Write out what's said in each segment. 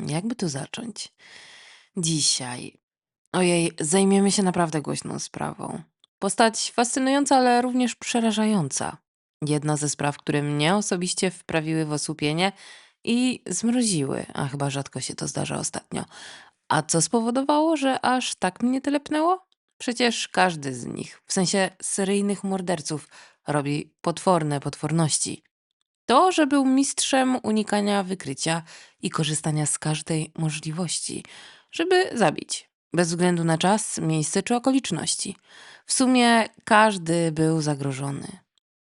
Jakby tu zacząć? Dzisiaj. Ojej, zajmiemy się naprawdę głośną sprawą. Postać fascynująca, ale również przerażająca. Jedna ze spraw, które mnie osobiście wprawiły w osłupienie i zmroziły, a chyba rzadko się to zdarza ostatnio. A co spowodowało, że aż tak mnie telepnęło? Przecież każdy z nich, w sensie seryjnych morderców, robi potworne potworności. To, że był mistrzem unikania wykrycia i korzystania z każdej możliwości, żeby zabić, bez względu na czas, miejsce czy okoliczności. W sumie każdy był zagrożony.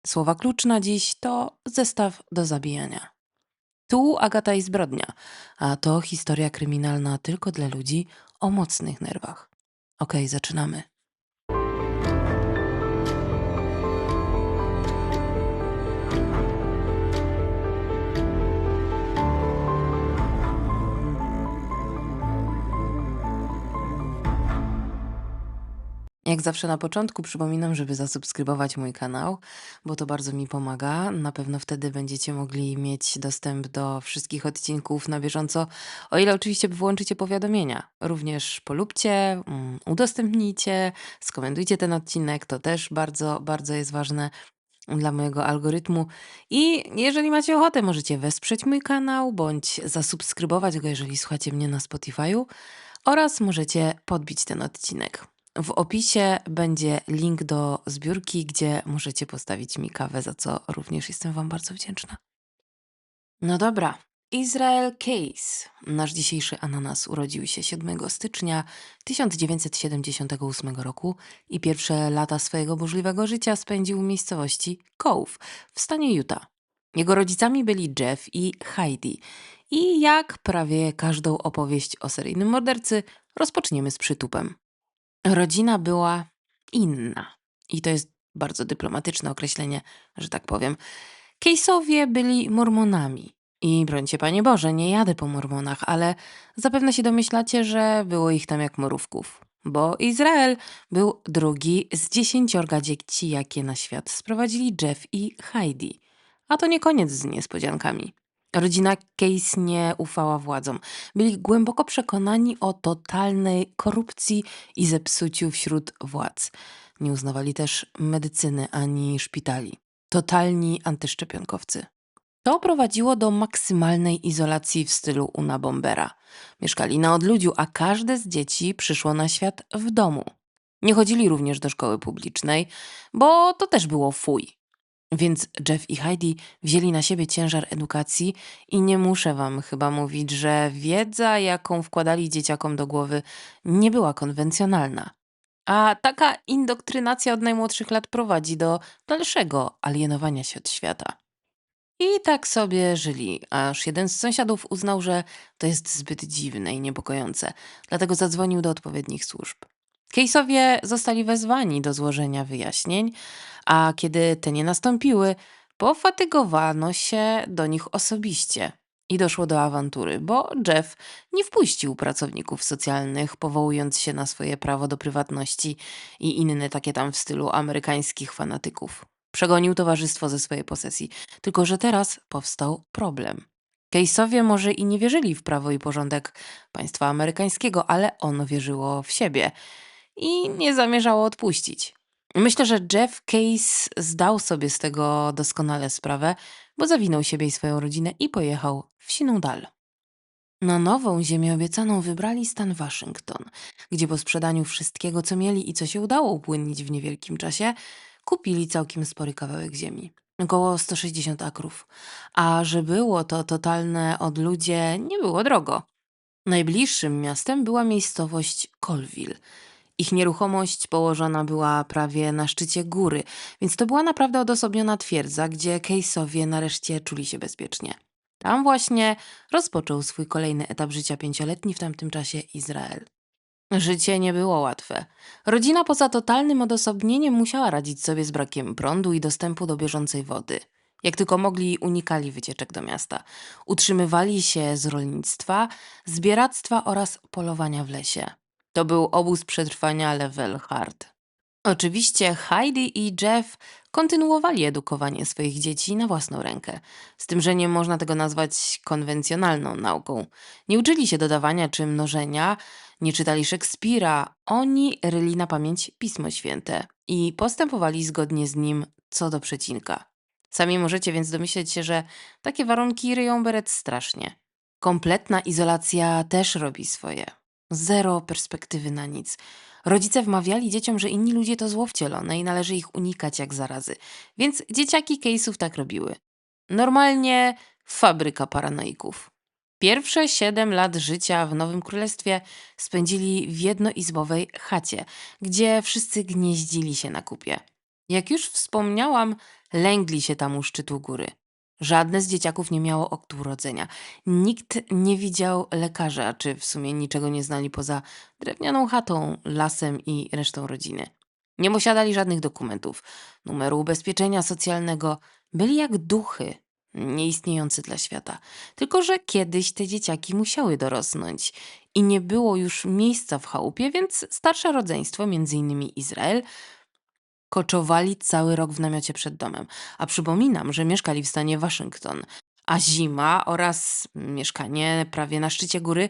Słowa klucz na dziś to zestaw do zabijania. Tu Agata i zbrodnia, a to historia kryminalna tylko dla ludzi o mocnych nerwach. Okej, zaczynamy. Jak zawsze na początku przypominam, żeby zasubskrybować mój kanał, bo to bardzo mi pomaga. Na pewno wtedy będziecie mogli mieć dostęp do wszystkich odcinków na bieżąco, o ile oczywiście włączycie powiadomienia. Również polubcie, udostępnijcie, skomentujcie ten odcinek, to też bardzo, bardzo jest ważne dla mojego algorytmu. I jeżeli macie ochotę, możecie wesprzeć mój kanał bądź zasubskrybować go, jeżeli słuchacie mnie na Spotify'u oraz możecie podbić ten odcinek. W opisie będzie link do zbiórki, gdzie możecie postawić mi kawę, za co również jestem Wam bardzo wdzięczna. No dobra. Israel Case, nasz dzisiejszy ananas, urodził się 7 stycznia 1978 roku i pierwsze lata swojego burzliwego życia spędził w miejscowości Cove w stanie Utah. Jego rodzicami byli Jeff i Heidi. I jak prawie każdą opowieść o seryjnym mordercy, rozpoczniemy z przytupem. Rodzina była inna. I to jest bardzo dyplomatyczne określenie, że tak powiem. Case'owie byli mormonami. I brońcie Panie Boże, nie jadę po mormonach, ale zapewne się domyślacie, że było ich tam jak mrówków. Bo Izrael był drugi z 10 dzieci, jakie na świat sprowadzili Jeff i Heidi. A to nie koniec z niespodziankami. Rodzina Case nie ufała władzom. Byli głęboko przekonani o totalnej korupcji i zepsuciu wśród władz. Nie uznawali też medycyny ani szpitali. Totalni antyszczepionkowcy. To prowadziło do maksymalnej izolacji w stylu Una Bombera. Mieszkali na odludziu, a każde z dzieci przyszło na świat w domu. Nie chodzili również do szkoły publicznej, bo to też było fuj. Więc Jeff i Heidi wzięli na siebie ciężar edukacji i nie muszę wam chyba mówić, że wiedza, jaką wkładali dzieciakom do głowy, nie była konwencjonalna. A taka indoktrynacja od najmłodszych lat prowadzi do dalszego alienowania się od świata. I tak sobie żyli, aż jeden z sąsiadów uznał, że to jest zbyt dziwne i niepokojące, dlatego zadzwonił do odpowiednich służb. Case'owie zostali wezwani do złożenia wyjaśnień, a kiedy te nie nastąpiły, pofatygowano się do nich osobiście. I doszło do awantury, bo Jeff nie wpuścił pracowników socjalnych, powołując się na swoje prawo do prywatności i inne takie tam w stylu amerykańskich fanatyków. Przegonił towarzystwo ze swojej posesji. Tylko że teraz powstał problem. Case'owie może i nie wierzyli w prawo i porządek państwa amerykańskiego, ale ono wierzyło w siebie i nie zamierzało odpuścić. Myślę, że Jeff Case zdał sobie z tego doskonale sprawę, bo zawinął siebie i swoją rodzinę i pojechał w siną dal. Na nową ziemię obiecaną wybrali stan Waszyngton, gdzie po sprzedaniu wszystkiego, co mieli i co się udało upłynnić w niewielkim czasie, kupili całkiem spory kawałek ziemi. Około 160 akrów. A że było to totalne odludzie, nie było drogo. Najbliższym miastem była miejscowość Colville. Ich nieruchomość położona była prawie na szczycie góry, więc to była naprawdę odosobniona twierdza, gdzie Case'owie nareszcie czuli się bezpiecznie. Tam właśnie rozpoczął swój kolejny etap życia 5-letni w tamtym czasie Izrael. Życie nie było łatwe. Rodzina poza totalnym odosobnieniem musiała radzić sobie z brakiem prądu i dostępu do bieżącej wody. Jak tylko mogli, unikali wycieczek do miasta. Utrzymywali się z rolnictwa, zbieractwa oraz polowania w lesie. To był obóz przetrwania level hard. Oczywiście Heidi i Jeff kontynuowali edukowanie swoich dzieci na własną rękę. Z tym, że nie można tego nazwać konwencjonalną nauką. Nie uczyli się dodawania czy mnożenia, nie czytali Szekspira. Oni ryli na pamięć Pismo Święte i postępowali zgodnie z nim co do przecinka. Sami możecie więc domyśleć się, że takie warunki ryją beret strasznie. Kompletna izolacja też robi swoje. Zero perspektywy na nic. Rodzice wmawiali dzieciom, że inni ludzie to zło wcielone i należy ich unikać jak zarazy. Więc dzieciaki case'ów tak robiły. Normalnie fabryka paranoików. Pierwsze 7 lat życia w Nowym Królestwie spędzili w jednoizbowej chacie, gdzie wszyscy gnieździli się na kupie. Jak już wspomniałam, lęgli się tam u szczytu góry. Żadne z dzieciaków nie miało aktu urodzenia. Nikt nie widział lekarza, czy w sumie niczego nie znali poza drewnianą chatą, lasem i resztą rodziny. Nie posiadali żadnych dokumentów, numeru ubezpieczenia socjalnego. Byli jak duchy, nieistniejący dla świata. Tylko że kiedyś te dzieciaki musiały dorosnąć i nie było już miejsca w chałupie, więc starsze rodzeństwo, między innymi Izrael, koczowali cały rok w namiocie przed domem. A przypominam, że mieszkali w stanie Waszyngton. A zima oraz mieszkanie prawie na szczycie góry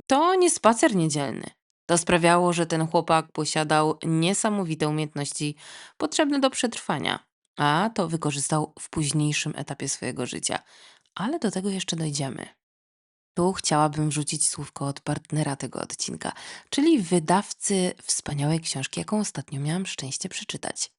to nie spacer niedzielny. To sprawiało, że ten chłopak posiadał niesamowite umiejętności potrzebne do przetrwania, a to wykorzystał w późniejszym etapie swojego życia. Ale do tego jeszcze dojdziemy. Tu chciałabym wrzucić słówko od partnera tego odcinka, czyli wydawcy wspaniałej książki, jaką ostatnio miałam szczęście przeczytać.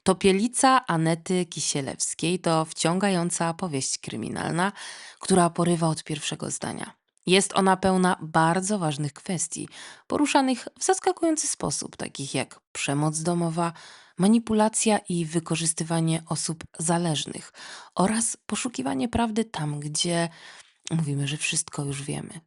Topielica Anety Kisielewskiej to wciągająca powieść kryminalna, która porywa od pierwszego zdania. Jest ona pełna bardzo ważnych kwestii, poruszanych w zaskakujący sposób, takich jak przemoc domowa, manipulacja i wykorzystywanie osób zależnych oraz poszukiwanie prawdy tam, gdzie mówimy, że wszystko już wiemy.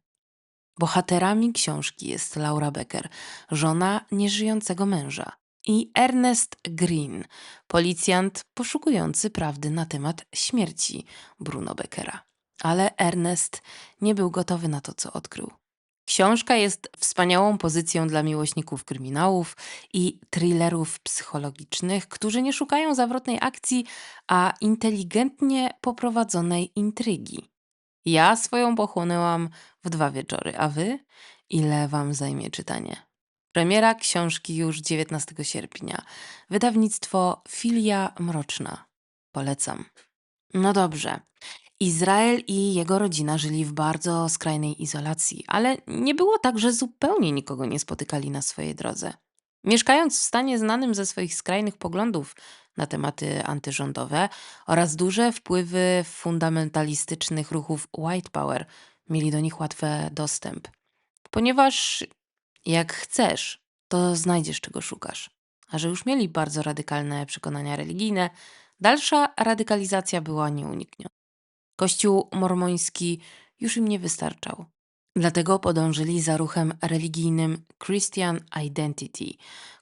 Bohaterami książki jest Laura Becker, żona nieżyjącego męża, i Ernest Green, policjant poszukujący prawdy na temat śmierci Bruno Beckera. Ale Ernest nie był gotowy na to, co odkrył. Książka jest wspaniałą pozycją dla miłośników kryminałów i thrillerów psychologicznych, którzy nie szukają zawrotnej akcji, a inteligentnie poprowadzonej intrygi. Ja swoją pochłonęłam w 2 wieczory, a wy? Ile wam zajmie czytanie? Premiera książki już 19 sierpnia. Wydawnictwo Filia Mroczna. Polecam. No dobrze. Izrael i jego rodzina żyli w bardzo skrajnej izolacji, ale nie było tak, że zupełnie nikogo nie spotykali na swojej drodze. Mieszkając w stanie znanym ze swoich skrajnych poglądów na tematy antyrządowe oraz duże wpływy fundamentalistycznych ruchów White Power, mieli do nich łatwy dostęp. Ponieważ jak chcesz, to znajdziesz czego szukasz. A że już mieli bardzo radykalne przekonania religijne, dalsza radykalizacja była nieunikniona. Kościół mormoński już im nie wystarczał. Dlatego podążyli za ruchem religijnym Christian Identity,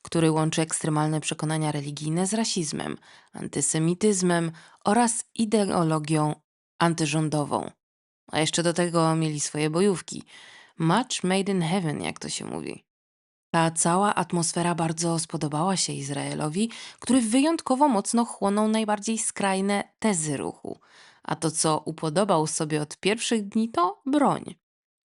który łączy ekstremalne przekonania religijne z rasizmem, antysemityzmem oraz ideologią antyrządową. A jeszcze do tego mieli swoje bojówki. Match made in heaven, jak to się mówi. Ta cała atmosfera bardzo spodobała się Izraelowi, który wyjątkowo mocno chłonął najbardziej skrajne tezy ruchu. A to, co upodobał sobie od pierwszych dni, to broń.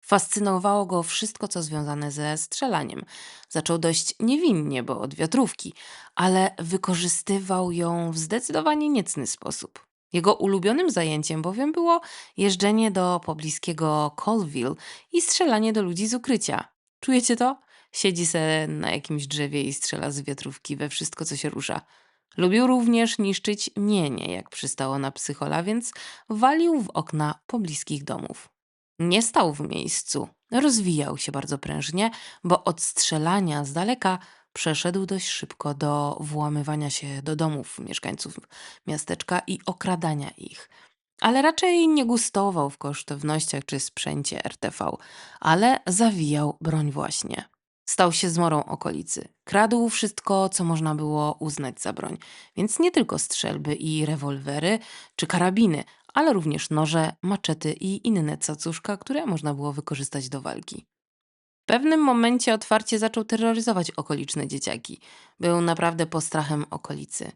Fascynowało go wszystko, co związane ze strzelaniem. Zaczął dość niewinnie, bo od wiatrówki, ale wykorzystywał ją w zdecydowanie niecny sposób. Jego ulubionym zajęciem bowiem było jeżdżenie do pobliskiego Colville i strzelanie do ludzi z ukrycia. Czujecie to? Siedzi se na jakimś drzewie i strzela z wiatrówki we wszystko, co się rusza. Lubił również niszczyć mienie, jak przystało na psychola, więc walił w okna pobliskich domów. Nie stał w miejscu. Rozwijał się bardzo prężnie, bo od strzelania z daleka przeszedł dość szybko do włamywania się do domów mieszkańców miasteczka i okradania ich. Ale raczej nie gustował w kosztownościach czy sprzęcie RTV, ale zawijał broń właśnie. Stał się zmorą okolicy. Kradł wszystko, co można było uznać za broń. Więc nie tylko strzelby i rewolwery czy karabiny, ale również noże, maczety i inne cacuszka, które można było wykorzystać do walki. W pewnym momencie otwarcie zaczął terroryzować okoliczne dzieciaki. Był naprawdę postrachem okolicy.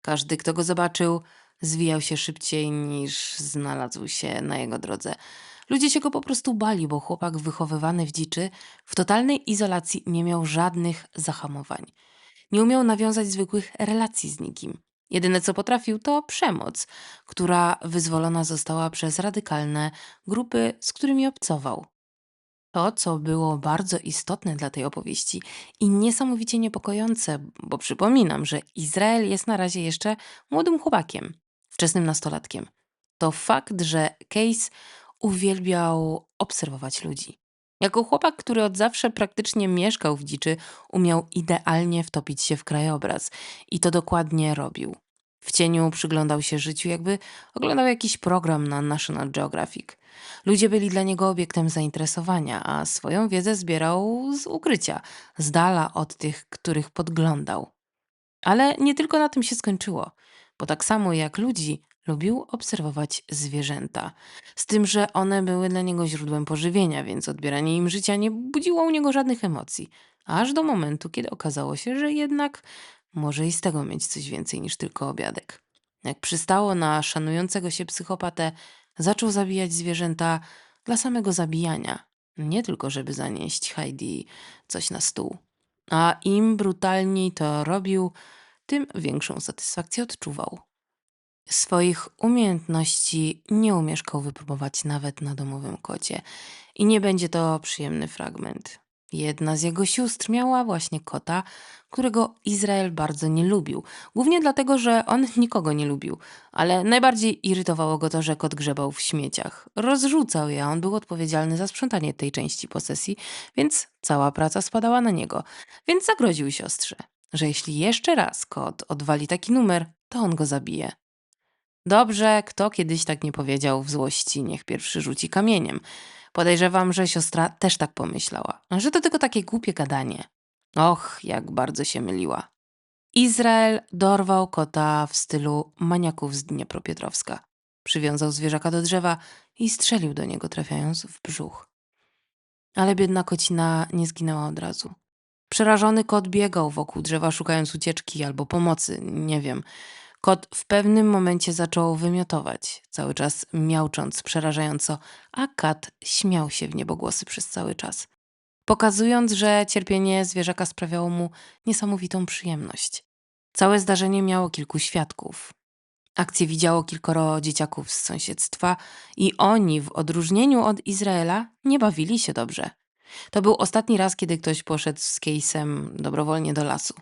Każdy, kto go zobaczył, zwijał się szybciej niż znalazł się na jego drodze. Ludzie się go po prostu bali, bo chłopak wychowywany w dziczy, w totalnej izolacji nie miał żadnych zahamowań. Nie umiał nawiązać zwykłych relacji z nikim. Jedyne co potrafił to przemoc, która wyzwolona została przez radykalne grupy, z którymi obcował. To, co było bardzo istotne dla tej opowieści i niesamowicie niepokojące, bo przypominam, że Izrael jest na razie jeszcze młodym chłopakiem, wczesnym nastolatkiem, to fakt, że Case uwielbiał obserwować ludzi. Jako chłopak, który od zawsze praktycznie mieszkał w dziczy, umiał idealnie wtopić się w krajobraz i to dokładnie robił. W cieniu przyglądał się życiu, jakby oglądał jakiś program na National Geographic. Ludzie byli dla niego obiektem zainteresowania, a swoją wiedzę zbierał z ukrycia, z dala od tych, których podglądał. Ale nie tylko na tym się skończyło, bo tak samo jak ludzi, lubił obserwować zwierzęta. Z tym, że one były dla niego źródłem pożywienia, więc odbieranie im życia nie budziło u niego żadnych emocji. Aż do momentu, kiedy okazało się, że jednak może i z tego mieć coś więcej niż tylko obiadek. Jak przystało na szanującego się psychopatę, zaczął zabijać zwierzęta dla samego zabijania. Nie tylko, żeby zanieść Heidi coś na stół. A im brutalniej to robił, tym większą satysfakcję odczuwał. Swoich umiejętności nie umieszkał wypróbować nawet na domowym kocie. I nie będzie to przyjemny fragment. Jedna z jego sióstr miała właśnie kota, którego Izrael bardzo nie lubił. Głównie dlatego, że on nikogo nie lubił. Ale najbardziej irytowało go to, że kot grzebał w śmieciach. Rozrzucał je, a on był odpowiedzialny za sprzątanie tej części posesji, więc cała praca spadała na niego. Więc zagroził siostrze, że jeśli jeszcze raz kot odwali taki numer, to on go zabije. Dobrze, kto kiedyś tak nie powiedział w złości, niech pierwszy rzuci kamieniem. Podejrzewam, że siostra też tak pomyślała, że to tylko takie głupie gadanie. Och, jak bardzo się myliła. Izrael dorwał kota w stylu maniaków z Dniepropietrowska. Przywiązał zwierzaka do drzewa i strzelił do niego, trafiając w brzuch. Ale biedna kocina nie zginęła od razu. Przerażony kot biegał wokół drzewa, szukając ucieczki albo pomocy, nie wiem. Kot w pewnym momencie zaczął wymiotować, cały czas miaucząc przerażająco, a kat śmiał się w niebogłosy przez cały czas, pokazując, że cierpienie zwierzaka sprawiało mu niesamowitą przyjemność. Całe zdarzenie miało kilku świadków. Akcję widziało kilkoro dzieciaków z sąsiedztwa i oni, w odróżnieniu od Izraela, nie bawili się dobrze. To był ostatni raz, kiedy ktoś poszedł z Case'em dobrowolnie do lasu.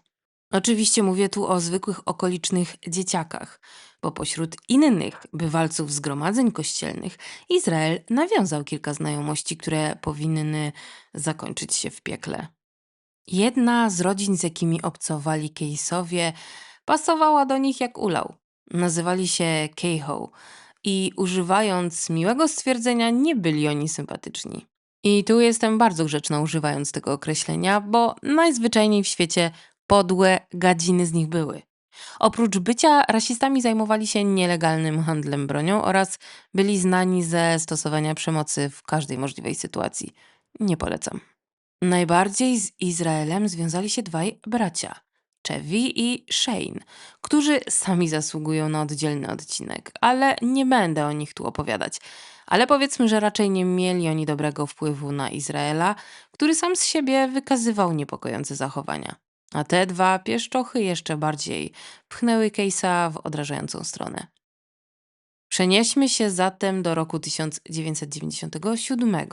Oczywiście mówię tu o zwykłych okolicznych dzieciakach, bo pośród innych bywalców zgromadzeń kościelnych Izrael nawiązał kilka znajomości, które powinny zakończyć się w piekle. Jedna z rodzin, z jakimi obcowali Case'owie, pasowała do nich jak ulał. Nazywali się Kehoe i używając miłego stwierdzenia, nie byli oni sympatyczni. I tu jestem bardzo grzeczna używając tego określenia, bo najzwyczajniej w świecie podłe gadziny z nich były. Oprócz bycia rasistami zajmowali się nielegalnym handlem bronią oraz byli znani ze stosowania przemocy w każdej możliwej sytuacji. Nie polecam. Najbardziej z Izraelem związali się dwaj bracia, Chevy i Shane, którzy sami zasługują na oddzielny odcinek, ale nie będę o nich tu opowiadać. Ale powiedzmy, że raczej nie mieli oni dobrego wpływu na Izraela, który sam z siebie wykazywał niepokojące zachowania. A te dwa pieszczochy jeszcze bardziej pchnęły Case'a w odrażającą stronę. Przenieśmy się zatem do roku 1997.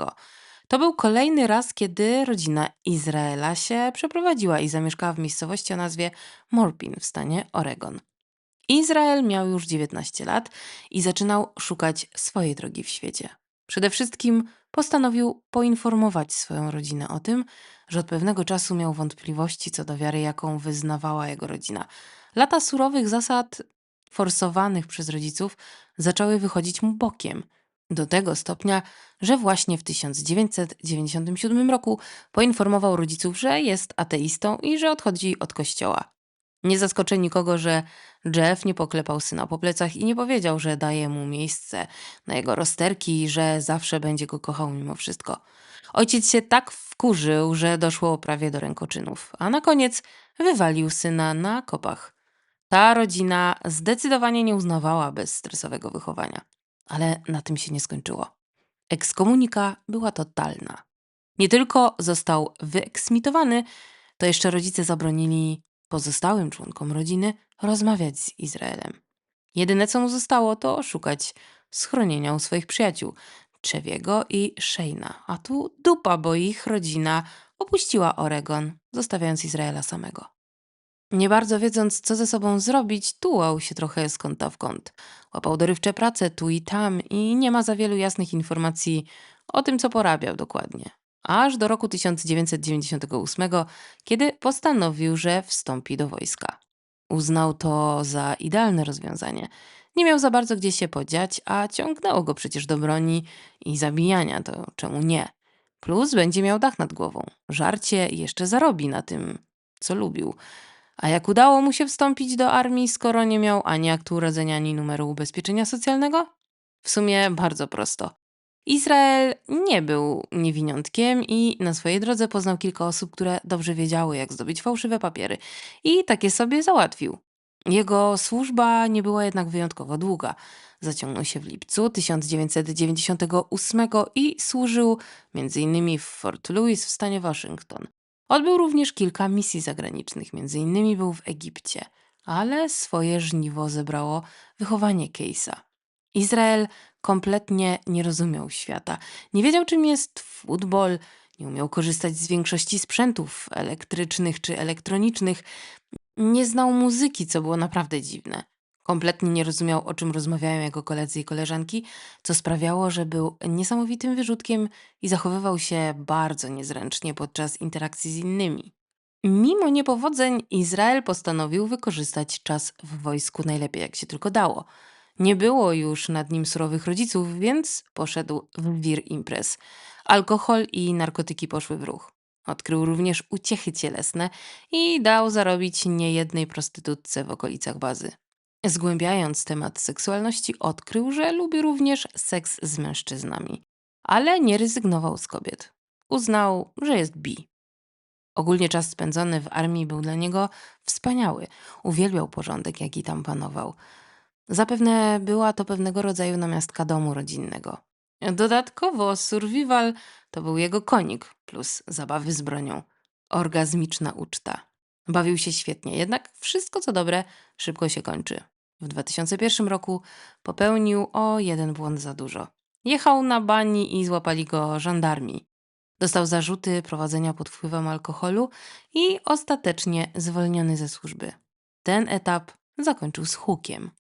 To był kolejny raz, kiedy rodzina Izraela się przeprowadziła i zamieszkała w miejscowości o nazwie Morpin w stanie Oregon. Izrael miał już 19 lat i zaczynał szukać swojej drogi w świecie. Przede wszystkim postanowił poinformować swoją rodzinę o tym, że od pewnego czasu miał wątpliwości co do wiary, jaką wyznawała jego rodzina. Lata surowych zasad forsowanych przez rodziców zaczęły wychodzić mu bokiem. Do tego stopnia, że właśnie w 1997 roku poinformował rodziców, że jest ateistą i że odchodzi od kościoła. Nie zaskoczy nikogo, że Jeff nie poklepał syna po plecach i nie powiedział, że daje mu miejsce na jego rozterki i że zawsze będzie go kochał mimo wszystko. Ojciec się tak wkurzył, że doszło prawie do rękoczynów, a na koniec wywalił syna na kopach. Ta rodzina zdecydowanie nie uznawała bezstresowego wychowania. Ale na tym się nie skończyło. Ekskomunika była totalna. Nie tylko został wyeksmitowany, to jeszcze rodzice zabronili pozostałym członkom rodziny rozmawiać z Izraelem. Jedyne co mu zostało to szukać schronienia u swoich przyjaciół, Cheviego i Shane'a. A tu dupa, bo ich rodzina opuściła Oregon, zostawiając Izraela samego. Nie bardzo wiedząc, co ze sobą zrobić, tułał się trochę z kąta w kąt. Łapał dorywcze prace tu i tam i nie ma za wielu jasnych informacji o tym, co porabiał dokładnie. Aż do roku 1998, kiedy postanowił, że wstąpi do wojska. Uznał to za idealne rozwiązanie. Nie miał za bardzo gdzie się podziać, a ciągnęło go przecież do broni i zabijania, to czemu nie? Plus będzie miał dach nad głową, żarcie i jeszcze zarobi na tym, co lubił. A jak udało mu się wstąpić do armii, skoro nie miał ani aktu urodzenia, ani numeru ubezpieczenia socjalnego? W sumie bardzo prosto. Izrael nie był niewiniątkiem i na swojej drodze poznał kilka osób, które dobrze wiedziały, jak zdobyć fałszywe papiery i takie sobie załatwił. Jego służba nie była jednak wyjątkowo długa. Zaciągnął się w lipcu 1998 i służył m.in. w Fort Lewis w stanie Waszyngton. Odbył również kilka misji zagranicznych, m.in. był w Egipcie, ale swoje żniwo zebrało wychowanie Case'a. Izrael kompletnie nie rozumiał świata. Nie wiedział, czym jest futbol, nie umiał korzystać z większości sprzętów elektrycznych czy elektronicznych, nie znał muzyki, co było naprawdę dziwne. Kompletnie nie rozumiał, o czym rozmawiają jego koledzy i koleżanki, co sprawiało, że był niesamowitym wyrzutkiem i zachowywał się bardzo niezręcznie podczas interakcji z innymi. Mimo niepowodzeń, Izrael postanowił wykorzystać czas w wojsku najlepiej jak się tylko dało. Nie było już nad nim surowych rodziców, więc poszedł w wir imprez. Alkohol i narkotyki poszły w ruch. Odkrył również uciechy cielesne i dał zarobić niejednej prostytutce w okolicach bazy. Zgłębiając temat seksualności, odkrył, że lubi również seks z mężczyznami, ale nie rezygnował z kobiet. Uznał, że jest bi. Ogólnie czas spędzony w armii był dla niego wspaniały. Uwielbiał porządek, jaki tam panował. Zapewne była to pewnego rodzaju namiastka domu rodzinnego. Dodatkowo survival to był jego konik, plus zabawy z bronią. Orgazmiczna uczta. Bawił się świetnie, jednak wszystko co dobre szybko się kończy. W 2001 roku popełnił o jeden błąd za dużo. Jechał na bani i złapali go żandarmi. Dostał zarzuty prowadzenia pod wpływem alkoholu i ostatecznie zwolniony ze służby. Ten etap zakończył z hukiem.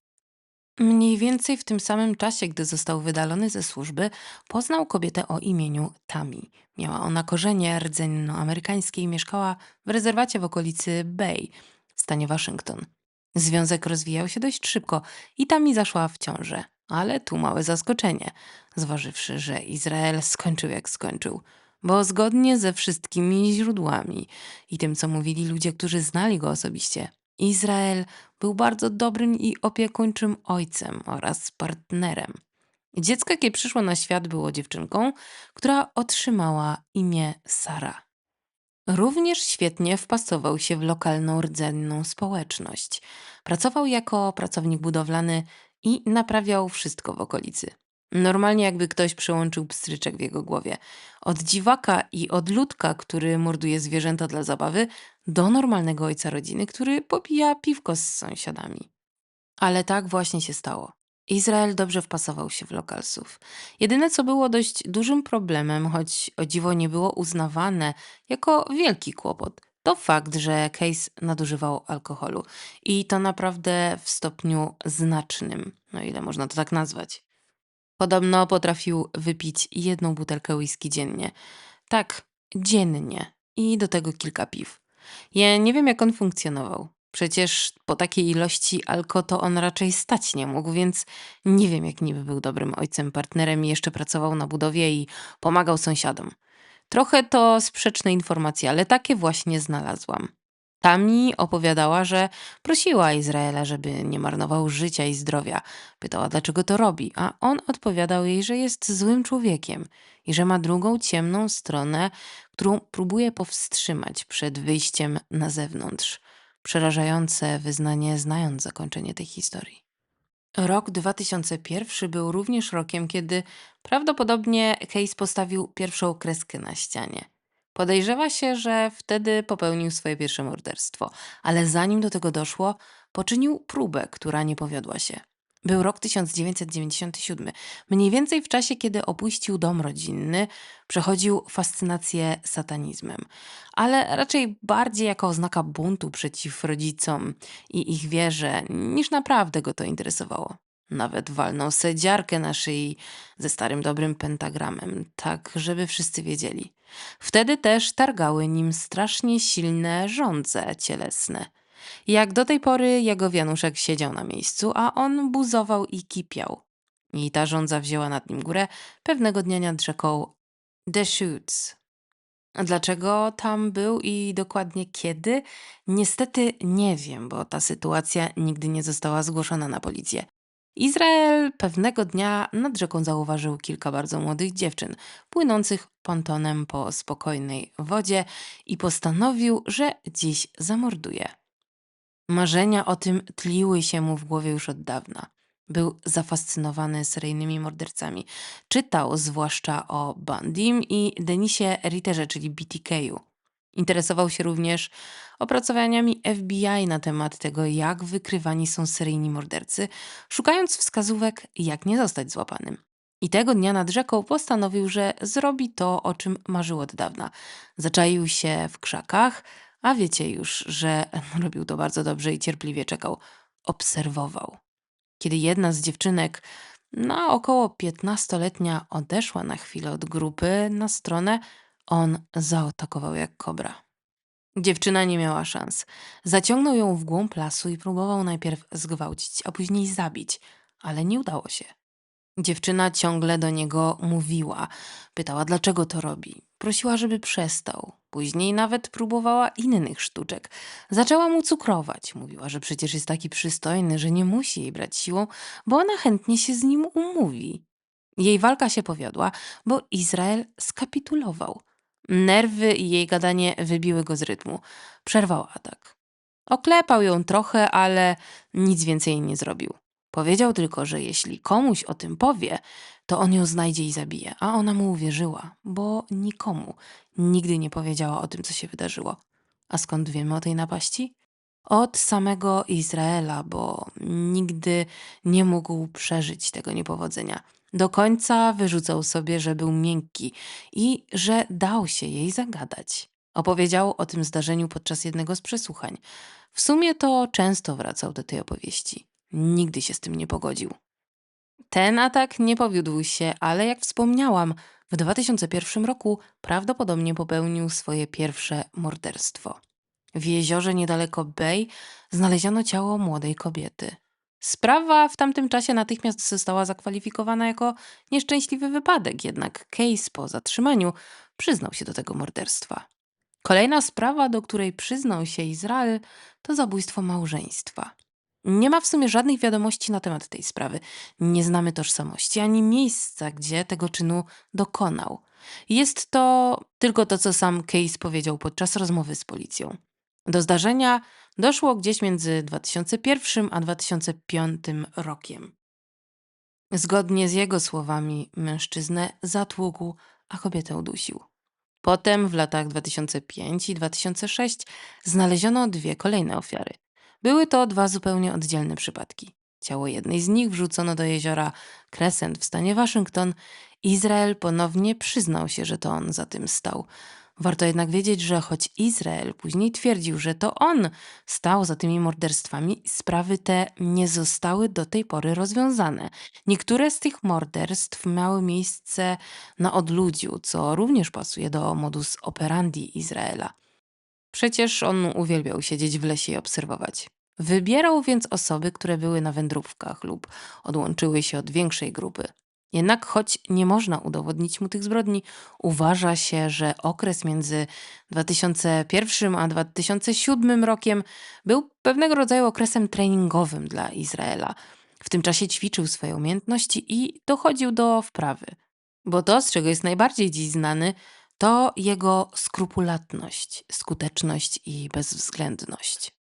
Mniej więcej w tym samym czasie, gdy został wydalony ze służby, poznał kobietę o imieniu Tammy. Miała ona korzenie rdzennoamerykańskie i mieszkała w rezerwacie w okolicy Bay w stanie Waszyngton. Związek rozwijał się dość szybko i Tammy zaszła w ciążę. Ale tu małe zaskoczenie, zważywszy, że Izrael skończył jak skończył. Bo zgodnie ze wszystkimi źródłami i tym, co mówili ludzie, którzy znali go osobiście, Izrael był bardzo dobrym i opiekuńczym ojcem oraz partnerem. Dziecko, jakie przyszło na świat, było dziewczynką, która otrzymała imię Sara. Również świetnie wpasował się w lokalną rdzenną społeczność. Pracował jako pracownik budowlany i naprawiał wszystko w okolicy. Normalnie jakby ktoś przełączył pstryczek w jego głowie. Od dziwaka i odludka, który morduje zwierzęta dla zabawy, do normalnego ojca rodziny, który popija piwko z sąsiadami. Ale tak właśnie się stało. Izrael dobrze wpasował się w lokalsów. Jedyne, co było dość dużym problemem, choć o dziwo nie było uznawane jako wielki kłopot, to fakt, że Case nadużywał alkoholu. I to naprawdę w stopniu znacznym, no ile można to tak nazwać. Podobno potrafił wypić jedną butelkę whisky dziennie. Tak, dziennie. I do tego kilka piw. Ja nie wiem, jak on funkcjonował. Przecież po takiej ilości alko to on raczej stać nie mógł, więc nie wiem, jak niby był dobrym ojcem, partnerem i jeszcze pracował na budowie i pomagał sąsiadom. Trochę to sprzeczne informacje, ale takie właśnie znalazłam. Tami opowiadała, że prosiła Izraela, żeby nie marnował życia i zdrowia. Pytała, dlaczego to robi, a on odpowiadał jej, że jest złym człowiekiem i że ma drugą ciemną stronę, którą próbuje powstrzymać przed wyjściem na zewnątrz. Przerażające wyznanie, znając zakończenie tej historii. Rok 2001 był również rokiem, kiedy prawdopodobnie Case postawił pierwszą kreskę na ścianie. Podejrzewa się, że wtedy popełnił swoje pierwsze morderstwo, ale zanim do tego doszło, poczynił próbę, która nie powiodła się. Był rok 1997, mniej więcej w czasie, kiedy opuścił dom rodzinny, przechodził fascynację satanizmem, ale raczej bardziej jako oznaka buntu przeciw rodzicom i ich wierze, niż naprawdę go to interesowało. Nawet walnął se dziarkę na szyi ze starym dobrym pentagramem, tak żeby wszyscy wiedzieli. Wtedy też targały nim strasznie silne żądze cielesne. Jak do tej pory jego wianuszek siedział na miejscu, a on buzował i kipiał. I ta żądza wzięła nad nim górę pewnego dnia nad rzeką The Shoots. A dlaczego tam był i dokładnie kiedy? Niestety nie wiem, bo ta sytuacja nigdy nie została zgłoszona na policję. Izrael pewnego dnia nad rzeką zauważył kilka bardzo młodych dziewczyn płynących pontonem po spokojnej wodzie i postanowił, że dziś zamorduje. Marzenia o tym tliły się mu w głowie już od dawna. Był zafascynowany seryjnymi mordercami. Czytał zwłaszcza o Bundym i Denisie Ritterze, czyli BTK-u. Interesował się również opracowaniami FBI na temat tego, jak wykrywani są seryjni mordercy, szukając wskazówek, jak nie zostać złapanym. I tego dnia nad rzeką postanowił, że zrobi to, o czym marzył od dawna. Zaczaił się w krzakach, a wiecie już, że robił to bardzo dobrze i cierpliwie czekał. Obserwował. Kiedy jedna z dziewczynek, na około 15-letnia, odeszła na chwilę od grupy na stronę, on zaatakował jak kobra. Dziewczyna nie miała szans. Zaciągnął ją w głąb lasu i próbował najpierw zgwałcić, a później zabić, ale nie udało się. Dziewczyna ciągle do niego mówiła. Pytała, dlaczego to robi. Prosiła, żeby przestał. Później nawet próbowała innych sztuczek. Zaczęła mu cukrować. Mówiła, że przecież jest taki przystojny, że nie musi jej brać siłą, bo ona chętnie się z nim umówi. Jej walka się powiodła, bo Izrael skapitulował. Nerwy i jej gadanie wybiły go z rytmu. Przerwał atak. Oklepał ją trochę, ale nic więcej jej nie zrobił. Powiedział tylko, że jeśli komuś o tym powie, to on ją znajdzie i zabije. A ona mu uwierzyła, bo nikomu nigdy nie powiedziała o tym, co się wydarzyło. A skąd wiemy o tej napaści? Od samego Izraela, bo nigdy nie mógł przeżyć tego niepowodzenia. Do końca wyrzucał sobie, że był miękki i że dał się jej zagadać. Opowiedział o tym zdarzeniu podczas jednego z przesłuchań. W sumie to często wracał do tej opowieści. Nigdy się z tym nie pogodził. Ten atak nie powiódł się, ale jak wspomniałam, w 2001 roku prawdopodobnie popełnił swoje pierwsze morderstwo. W jeziorze niedaleko Bay znaleziono ciało młodej kobiety. Sprawa w tamtym czasie natychmiast została zakwalifikowana jako nieszczęśliwy wypadek, jednak Case po zatrzymaniu przyznał się do tego morderstwa. Kolejna sprawa, do której przyznał się Izrael, to zabójstwo małżeństwa. Nie ma w sumie żadnych wiadomości na temat tej sprawy. Nie znamy tożsamości ani miejsca, gdzie tego czynu dokonał. Jest to tylko to, co sam Case powiedział podczas rozmowy z policją. Do zdarzenia doszło gdzieś między 2001 a 2005 rokiem. Zgodnie z jego słowami, mężczyznę zatłukł, a kobietę udusił. Potem w latach 2005 i 2006 znaleziono dwie kolejne ofiary. Były to dwa zupełnie oddzielne przypadki. Ciało jednej z nich wrzucono do jeziora Crescent w stanie Waszyngton. Izrael ponownie przyznał się, że to on za tym stał. Warto jednak wiedzieć, że choć Izrael później twierdził, że to on stał za tymi morderstwami, sprawy te nie zostały do tej pory rozwiązane. Niektóre z tych morderstw miały miejsce na odludziu, co również pasuje do modus operandi Izraela. Przecież on uwielbiał siedzieć w lesie i obserwować. Wybierał więc osoby, które były na wędrówkach lub odłączyły się od większej grupy. Jednak choć nie można udowodnić mu tych zbrodni, uważa się, że okres między 2001 a 2007 rokiem był pewnego rodzaju okresem treningowym dla Izraela. W tym czasie ćwiczył swoje umiejętności i dochodził do wprawy. Bo to, z czego jest najbardziej dziś znany, to jego skrupulatność, skuteczność i bezwzględność.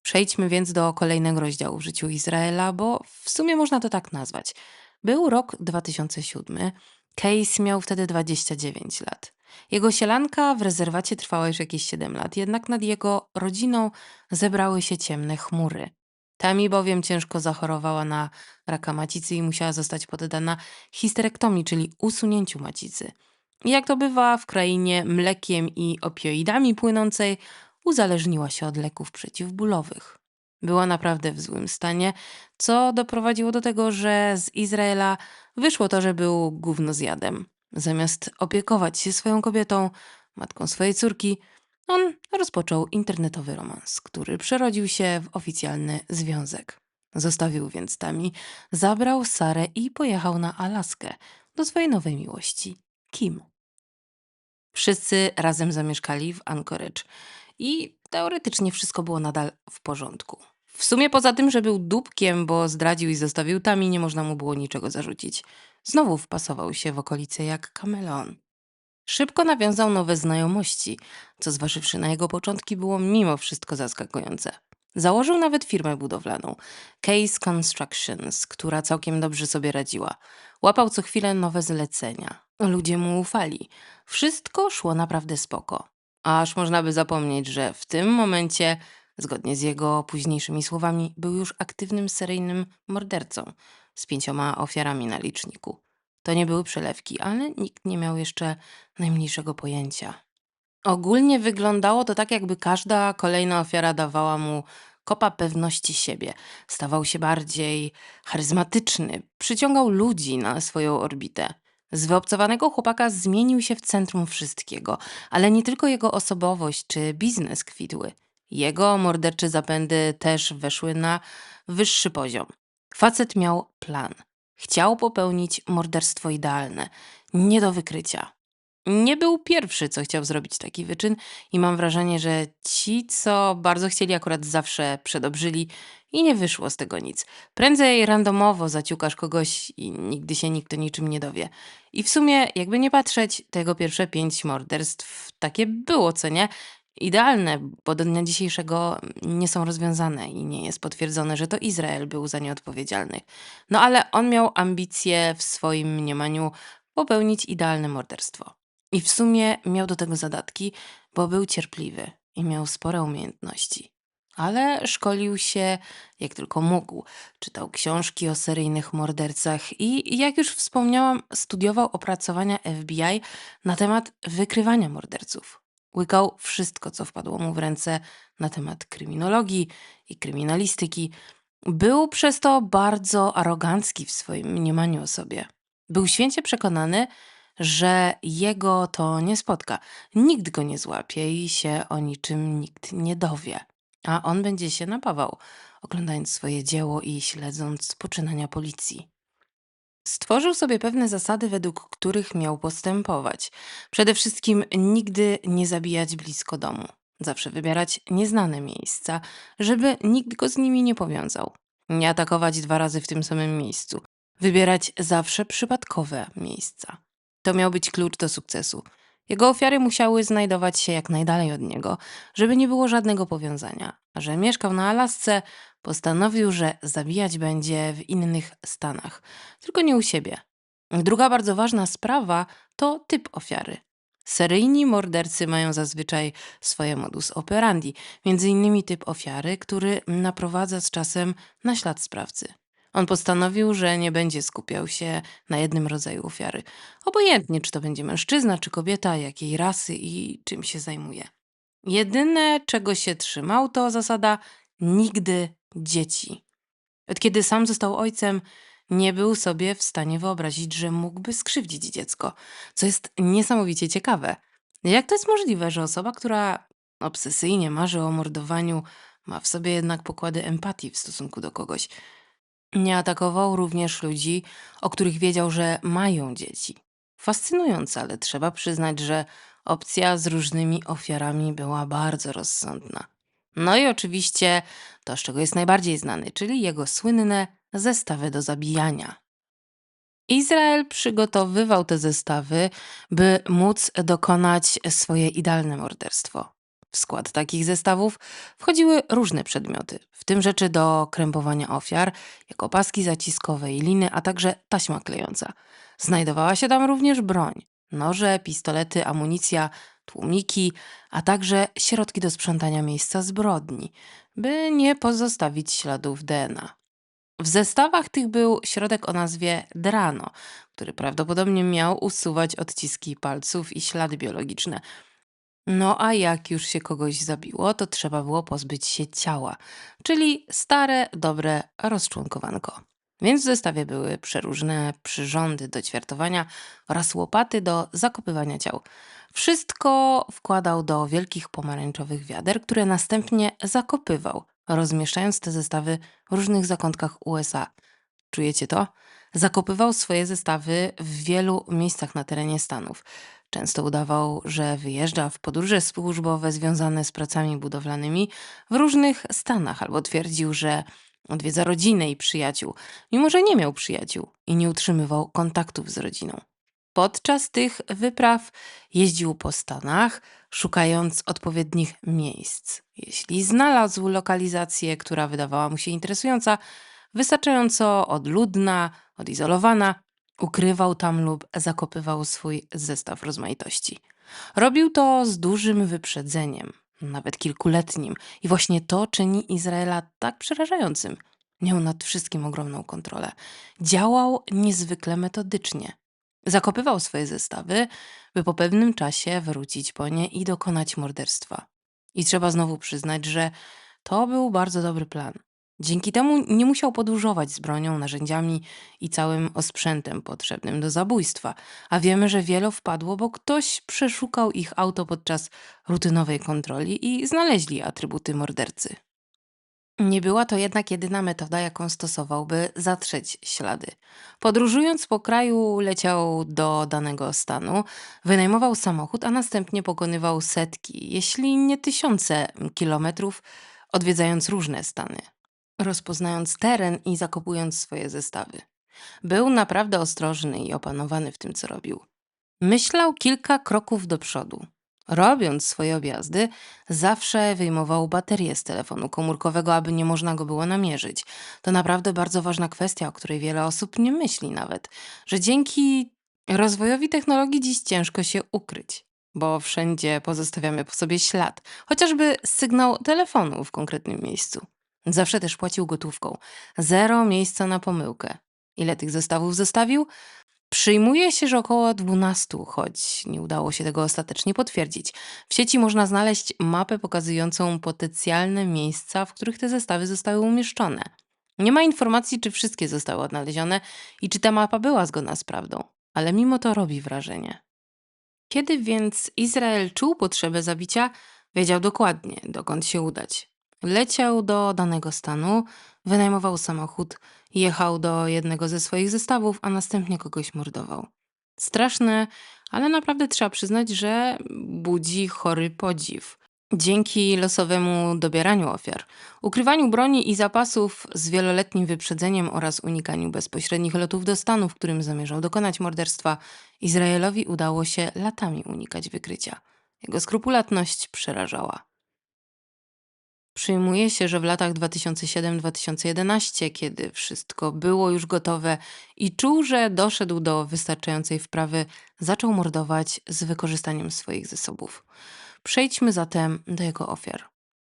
Przejdźmy więc do kolejnego rozdziału w życiu Izraela, bo w sumie można to tak nazwać. Był rok 2007. Case miał wtedy 29 lat. Jego sielanka w rezerwacie trwała już jakieś 7 lat, jednak nad jego rodziną zebrały się ciemne chmury. Tami bowiem ciężko zachorowała na raka macicy i musiała zostać poddana histerektomii, czyli usunięciu macicy. I jak to bywa w krainie mlekiem i opioidami płynącej, uzależniła się od leków przeciwbólowych. Była naprawdę w złym stanie, co doprowadziło do tego, że z Izraela wyszło to, że był gównozjadem. Zamiast opiekować się swoją kobietą, matką swojej córki, on rozpoczął internetowy romans, który przerodził się w oficjalny związek. Zostawił więc Tami, zabrał Sarę i pojechał na Alaskę do swojej nowej miłości, Kim. Wszyscy razem zamieszkali w Anchorage i teoretycznie wszystko było nadal w porządku. W sumie poza tym, że był dupkiem, bo zdradził i zostawił Tami, nie można mu było niczego zarzucić. Znowu wpasował się w okolice jak kameleon. Szybko nawiązał nowe znajomości, co zważywszy na jego początki było mimo wszystko zaskakujące. Założył nawet firmę budowlaną, Case Constructions, która całkiem dobrze sobie radziła. Łapał co chwilę nowe zlecenia. Ludzie mu ufali. Wszystko szło naprawdę spoko. Aż można by zapomnieć, że w tym momencie, zgodnie z jego późniejszymi słowami, był już aktywnym seryjnym mordercą z 5 ofiarami na liczniku. To nie były przelewki, ale nikt nie miał jeszcze najmniejszego pojęcia. Ogólnie wyglądało to tak, jakby każda kolejna ofiara dawała mu kopa pewności siebie. Stawał się bardziej charyzmatyczny, przyciągał ludzi na swoją orbitę. Z wyobcowanego chłopaka zmienił się w centrum wszystkiego, ale nie tylko jego osobowość czy biznes kwitły. Jego mordercze zapędy też weszły na wyższy poziom. Facet miał plan. Chciał popełnić morderstwo idealne, nie do wykrycia. Nie był pierwszy, co chciał zrobić taki wyczyn i mam wrażenie, że ci, co bardzo chcieli, akurat zawsze przedobrzyli i nie wyszło z tego nic. Prędzej randomowo zaciukasz kogoś i nigdy się nikt o niczym nie dowie. I w sumie, jakby nie patrzeć, tego pierwsze 5 morderstw takie było, co nie? Idealne, bo do dnia dzisiejszego nie są rozwiązane i nie jest potwierdzone, że to Izrael był za nie odpowiedzialny. No ale on miał ambicje w swoim mniemaniu popełnić idealne morderstwo. I w sumie miał do tego zadatki, bo był cierpliwy i miał spore umiejętności. Ale szkolił się jak tylko mógł. Czytał książki o seryjnych mordercach i, jak już wspomniałam, studiował opracowania FBI na temat wykrywania morderców. Łykał wszystko, co wpadło mu w ręce na temat kryminologii i kryminalistyki. Był przez to bardzo arogancki w swoim mniemaniu o sobie. Był święcie przekonany, że jego to nie spotka. Nikt go nie złapie i się o niczym nikt nie dowie. A on będzie się napawał, oglądając swoje dzieło i śledząc poczynania policji. Stworzył sobie pewne zasady, według których miał postępować. Przede wszystkim nigdy nie zabijać blisko domu. Zawsze wybierać nieznane miejsca, żeby nikt go z nimi nie powiązał. Nie atakować 2 razy w tym samym miejscu. Wybierać zawsze przypadkowe miejsca. To miał być klucz do sukcesu. Jego ofiary musiały znajdować się jak najdalej od niego, żeby nie było żadnego powiązania. A że mieszkał na Alasce, postanowił, że zabijać będzie w innych stanach, tylko nie u siebie. Druga bardzo ważna sprawa to typ ofiary. Seryjni mordercy mają zazwyczaj swoje modus operandi, między innymi typ ofiary, który naprowadza z czasem na ślad sprawcy. On postanowił, że nie będzie skupiał się na jednym rodzaju ofiary. Obojętnie, czy to będzie mężczyzna, czy kobieta, jakiej rasy i czym się zajmuje. Jedyne, czego się trzymał, to zasada nigdy dzieci. Od kiedy sam został ojcem, nie był sobie w stanie wyobrazić, że mógłby skrzywdzić dziecko, co jest niesamowicie ciekawe. Jak to jest możliwe, że osoba, która obsesyjnie marzy o mordowaniu, ma w sobie jednak pokłady empatii w stosunku do kogoś? Nie atakował również ludzi, o których wiedział, że mają dzieci. Fascynujące, ale trzeba przyznać, że opcja z różnymi ofiarami była bardzo rozsądna. No i oczywiście to, z czego jest najbardziej znany, czyli jego słynne zestawy do zabijania. Izrael przygotowywał te zestawy, by móc dokonać swoje idealne morderstwo. W skład takich zestawów wchodziły różne przedmioty, w tym rzeczy do krępowania ofiar, jak opaski zaciskowe i liny, a także taśma klejąca. Znajdowała się tam również broń, noże, pistolety, amunicja, tłumiki, a także środki do sprzątania miejsca zbrodni, by nie pozostawić śladów DNA. W zestawach tych był środek o nazwie Drano, który prawdopodobnie miał usuwać odciski palców i ślady biologiczne. No a jak już się kogoś zabiło, to trzeba było pozbyć się ciała, czyli stare, dobre rozczłonkowanko. Więc w zestawie były przeróżne przyrządy do ćwiartowania oraz łopaty do zakopywania ciał. Wszystko wkładał do wielkich pomarańczowych wiader, które następnie zakopywał, rozmieszczając te zestawy w różnych zakątkach USA. Czujecie to? Zakopywał swoje zestawy w wielu miejscach na terenie Stanów. Często udawał, że wyjeżdża w podróże służbowe związane z pracami budowlanymi w różnych stanach, albo twierdził, że odwiedza rodzinę i przyjaciół, mimo że nie miał przyjaciół i nie utrzymywał kontaktów z rodziną. Podczas tych wypraw jeździł po Stanach, szukając odpowiednich miejsc. Jeśli znalazł lokalizację, która wydawała mu się interesująca, wystarczająco odludna, odizolowana, ukrywał tam lub zakopywał swój zestaw rozmaitości. Robił to z dużym wyprzedzeniem, nawet kilkuletnim, i właśnie to czyni Izraela tak przerażającym. Miał nad wszystkim ogromną kontrolę. Działał niezwykle metodycznie. Zakopywał swoje zestawy, by po pewnym czasie wrócić po nie i dokonać morderstwa. I trzeba znowu przyznać, że to był bardzo dobry plan. Dzięki temu nie musiał podróżować z bronią, narzędziami i całym osprzętem potrzebnym do zabójstwa, a wiemy, że wiele wpadło, bo ktoś przeszukał ich auto podczas rutynowej kontroli i znaleźli atrybuty mordercy. Nie była to jednak jedyna metoda, jaką stosował, by zatrzeć ślady. Podróżując po kraju, leciał do danego stanu, wynajmował samochód, a następnie pokonywał setki, jeśli nie tysiące kilometrów, odwiedzając różne stany, rozpoznając teren i zakopując swoje zestawy. Był naprawdę ostrożny i opanowany w tym, co robił. Myślał kilka kroków do przodu. Robiąc swoje objazdy, zawsze wyjmował baterię z telefonu komórkowego, aby nie można go było namierzyć. To naprawdę bardzo ważna kwestia, o której wiele osób nie myśli nawet, że dzięki rozwojowi technologii dziś ciężko się ukryć, bo wszędzie pozostawiamy po sobie ślad, chociażby sygnał telefonu w konkretnym miejscu. Zawsze też płacił gotówką. Zero miejsca na pomyłkę. Ile tych zestawów zostawił? Przyjmuje się, że około 12, choć nie udało się tego ostatecznie potwierdzić. W sieci można znaleźć mapę pokazującą potencjalne miejsca, w których te zestawy zostały umieszczone. Nie ma informacji, czy wszystkie zostały odnalezione i czy ta mapa była zgodna z prawdą, ale mimo to robi wrażenie. Kiedy więc Izrael czuł potrzebę zabicia, wiedział dokładnie, dokąd się udać. Leciał do danego stanu, wynajmował samochód, jechał do jednego ze swoich zestawów, a następnie kogoś mordował. Straszne, ale naprawdę trzeba przyznać, że budzi chory podziw. Dzięki losowemu dobieraniu ofiar, ukrywaniu broni i zapasów z wieloletnim wyprzedzeniem oraz unikaniu bezpośrednich lotów do stanu, w którym zamierzał dokonać morderstwa, Izraelowi udało się latami unikać wykrycia. Jego skrupulatność przerażała. Przyjmuje się, że w latach 2007-2011, kiedy wszystko było już gotowe i czuł, że doszedł do wystarczającej wprawy, zaczął mordować z wykorzystaniem swoich zasobów. Przejdźmy zatem do jego ofiar.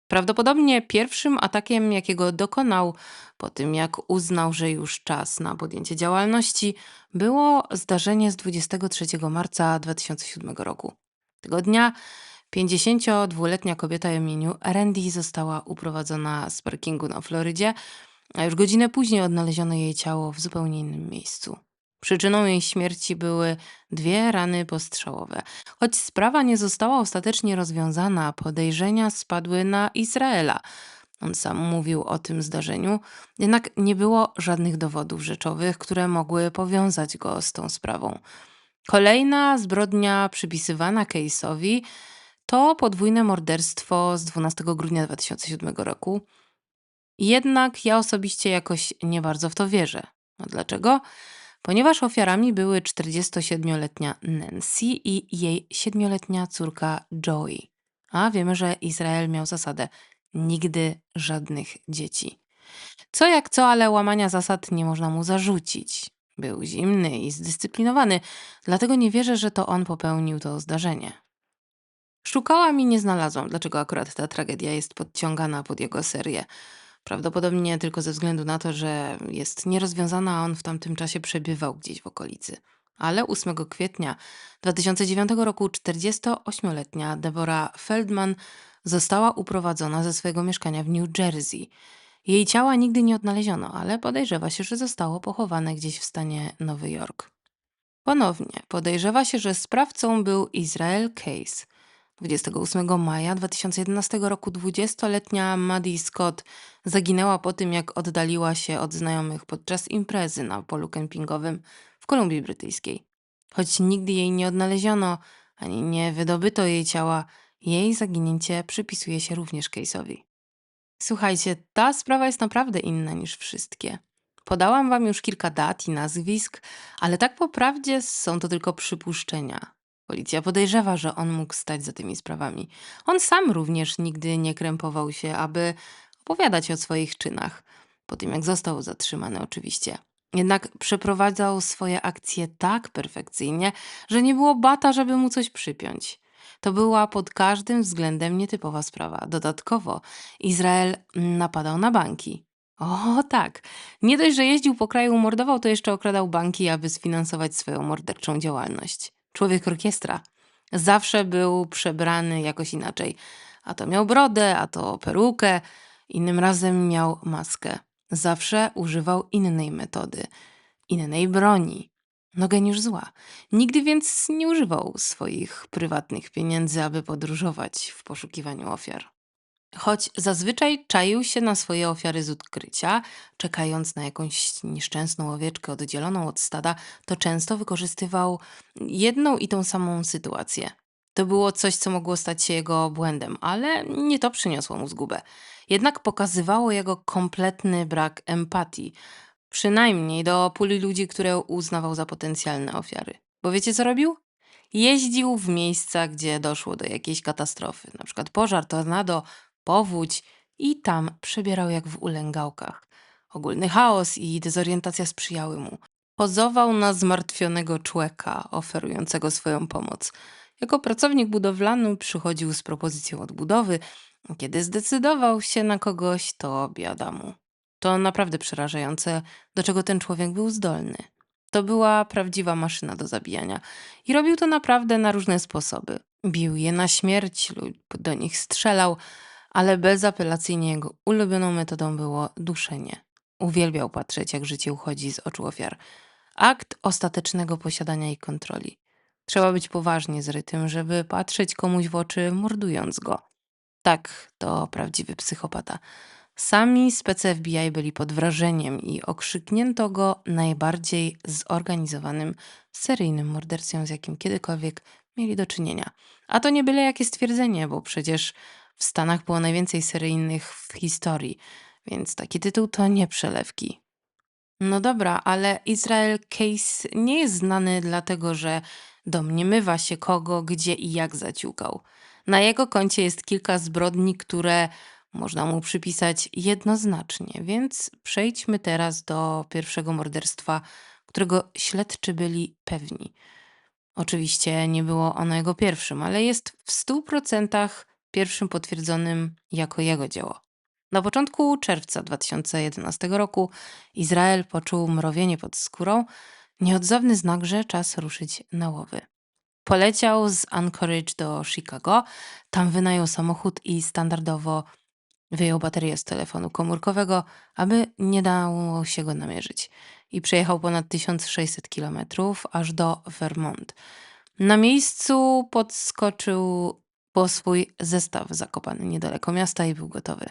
Prawdopodobnie pierwszym atakiem, jakiego dokonał po tym, jak uznał, że już czas na podjęcie działalności, było zdarzenie z 23 marca 2007 roku. Tego dnia 52-letnia kobieta o imieniu Randy została uprowadzona z parkingu na Florydzie, a już godzinę później odnaleziono jej ciało w zupełnie innym miejscu. Przyczyną jej śmierci były 2 rany postrzałowe. Choć sprawa nie została ostatecznie rozwiązana, podejrzenia spadły na Izraela. On sam mówił o tym zdarzeniu, jednak nie było żadnych dowodów rzeczowych, które mogły powiązać go z tą sprawą. Kolejna zbrodnia przypisywana Case'owi to podwójne morderstwo z 12 grudnia 2007 roku. Jednak ja osobiście jakoś nie bardzo w to wierzę. A dlaczego? Ponieważ ofiarami były 47-letnia Nancy i jej 7-letnia córka Joey. A wiemy, że Izrael miał zasadę nigdy żadnych dzieci. Co jak co, ale łamania zasad nie można mu zarzucić. Był zimny i zdyscyplinowany, dlatego nie wierzę, że to on popełnił to zdarzenie. Szukałam i nie znalazłam, dlaczego akurat ta tragedia jest podciągana pod jego serię. Prawdopodobnie tylko ze względu na to, że jest nierozwiązana, a on w tamtym czasie przebywał gdzieś w okolicy. Ale 8 kwietnia 2009 roku 48-letnia Deborah Feldman została uprowadzona ze swojego mieszkania w New Jersey. Jej ciała nigdy nie odnaleziono, ale podejrzewa się, że zostało pochowane gdzieś w stanie Nowy Jork. Ponownie podejrzewa się, że sprawcą był Israel Case. 28 maja 2011 roku 20-letnia Maddie Scott zaginęła po tym, jak oddaliła się od znajomych podczas imprezy na polu kempingowym w Kolumbii Brytyjskiej. Choć nigdy jej nie odnaleziono, ani nie wydobyto jej ciała, jej zaginięcie przypisuje się również Case'owi. Słuchajcie, ta sprawa jest naprawdę inna niż wszystkie. Podałam wam już kilka dat i nazwisk, ale tak po prawdzie są to tylko przypuszczenia. Policja podejrzewa, że on mógł stać za tymi sprawami. On sam również nigdy nie krępował się, aby opowiadać o swoich czynach. Po tym, jak został zatrzymany, oczywiście. Jednak przeprowadzał swoje akcje tak perfekcyjnie, że nie było bata, żeby mu coś przypiąć. To była pod każdym względem nietypowa sprawa. Dodatkowo Izrael napadał na banki. O tak, nie dość, że jeździł po kraju, mordował, to jeszcze okradał banki, aby sfinansować swoją morderczą działalność. Człowiek orkiestra. Zawsze był przebrany jakoś inaczej. A to miał brodę, a to perukę, innym razem miał maskę. Zawsze używał innej metody, innej broni. No geniusz zła. Nigdy więc nie używał swoich prywatnych pieniędzy, aby podróżować w poszukiwaniu ofiar. Choć zazwyczaj czaił się na swoje ofiary z ukrycia, czekając na jakąś nieszczęsną owieczkę oddzieloną od stada, to często wykorzystywał jedną i tą samą sytuację. To było coś, co mogło stać się jego błędem, ale nie to przyniosło mu zgubę. Jednak pokazywało jego kompletny brak empatii, przynajmniej do puli ludzi, które uznawał za potencjalne ofiary. Bo wiecie, co robił? Jeździł w miejsca, gdzie doszło do jakiejś katastrofy, na przykład pożar, tornado, powódź i tam przebierał jak w ulęgałkach. Ogólny chaos i dezorientacja sprzyjały mu. Pozował na zmartwionego człowieka oferującego swoją pomoc. Jako pracownik budowlany przychodził z propozycją odbudowy. Kiedy zdecydował się na kogoś, to biada mu. To naprawdę przerażające, do czego ten człowiek był zdolny. To była prawdziwa maszyna do zabijania. I robił to naprawdę na różne sposoby. Bił je na śmierć lub do nich strzelał, ale bezapelacyjnie jego ulubioną metodą było duszenie. Uwielbiał patrzeć, jak życie uchodzi z oczu ofiar. Akt ostatecznego posiadania i kontroli. Trzeba być poważnie zrytym, żeby patrzeć komuś w oczy, mordując go. Tak, to prawdziwy psychopata. Sami specy FBI byli pod wrażeniem i okrzyknięto go najbardziej zorganizowanym, seryjnym mordercą, z jakim kiedykolwiek mieli do czynienia. A to nie byle jakie stwierdzenie, bo przecież w Stanach było najwięcej seryjnych w historii, więc taki tytuł to nie przelewki. No dobra, ale Israel Case nie jest znany dlatego, że domniemywa się kogo, gdzie i jak zaciukał. Na jego koncie jest kilka zbrodni, które można mu przypisać jednoznacznie, więc przejdźmy teraz do pierwszego morderstwa, którego śledczy byli pewni. Oczywiście nie było ono jego pierwszym, ale jest w 100% pierwszym potwierdzonym jako jego dzieło. Na początku czerwca 2011 roku Izrael poczuł mrowienie pod skórą, nieodzowny znak, że czas ruszyć na łowy. Poleciał z Anchorage do Chicago, tam wynajął samochód i standardowo wyjął baterię z telefonu komórkowego, aby nie dało się go namierzyć. I przejechał ponad 1600 kilometrów aż do Vermont. Na miejscu podskoczył po swój zestaw zakopany niedaleko miasta i był gotowy.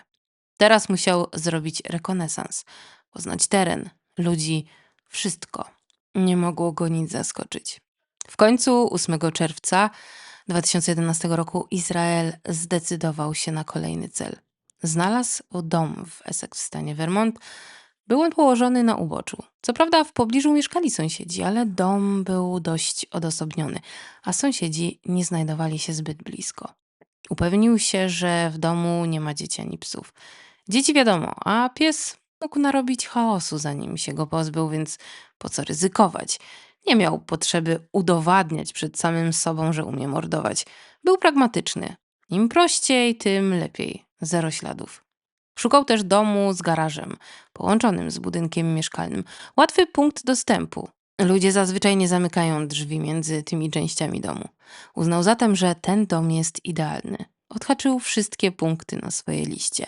Teraz musiał zrobić rekonesans, poznać teren, ludzi, wszystko. Nie mogło go nic zaskoczyć. W końcu 8 czerwca 2011 roku Izrael zdecydował się na kolejny cel. Znalazł dom w Essex w stanie Vermont. Był on położony na uboczu. Co prawda w pobliżu mieszkali sąsiedzi, ale dom był dość odosobniony, a sąsiedzi nie znajdowali się zbyt blisko. Upewnił się, że w domu nie ma dzieci ani psów. Dzieci wiadomo, a pies mógł narobić chaosu, zanim się go pozbył, więc po co ryzykować? Nie miał potrzeby udowadniać przed samym sobą, że umie mordować. Był pragmatyczny. Im prościej, tym lepiej. Zero śladów. Szukał też domu z garażem, połączonym z budynkiem mieszkalnym. Łatwy punkt dostępu. Ludzie zazwyczaj nie zamykają drzwi między tymi częściami domu. Uznał zatem, że ten dom jest idealny. Odhaczył wszystkie punkty na swojej liście.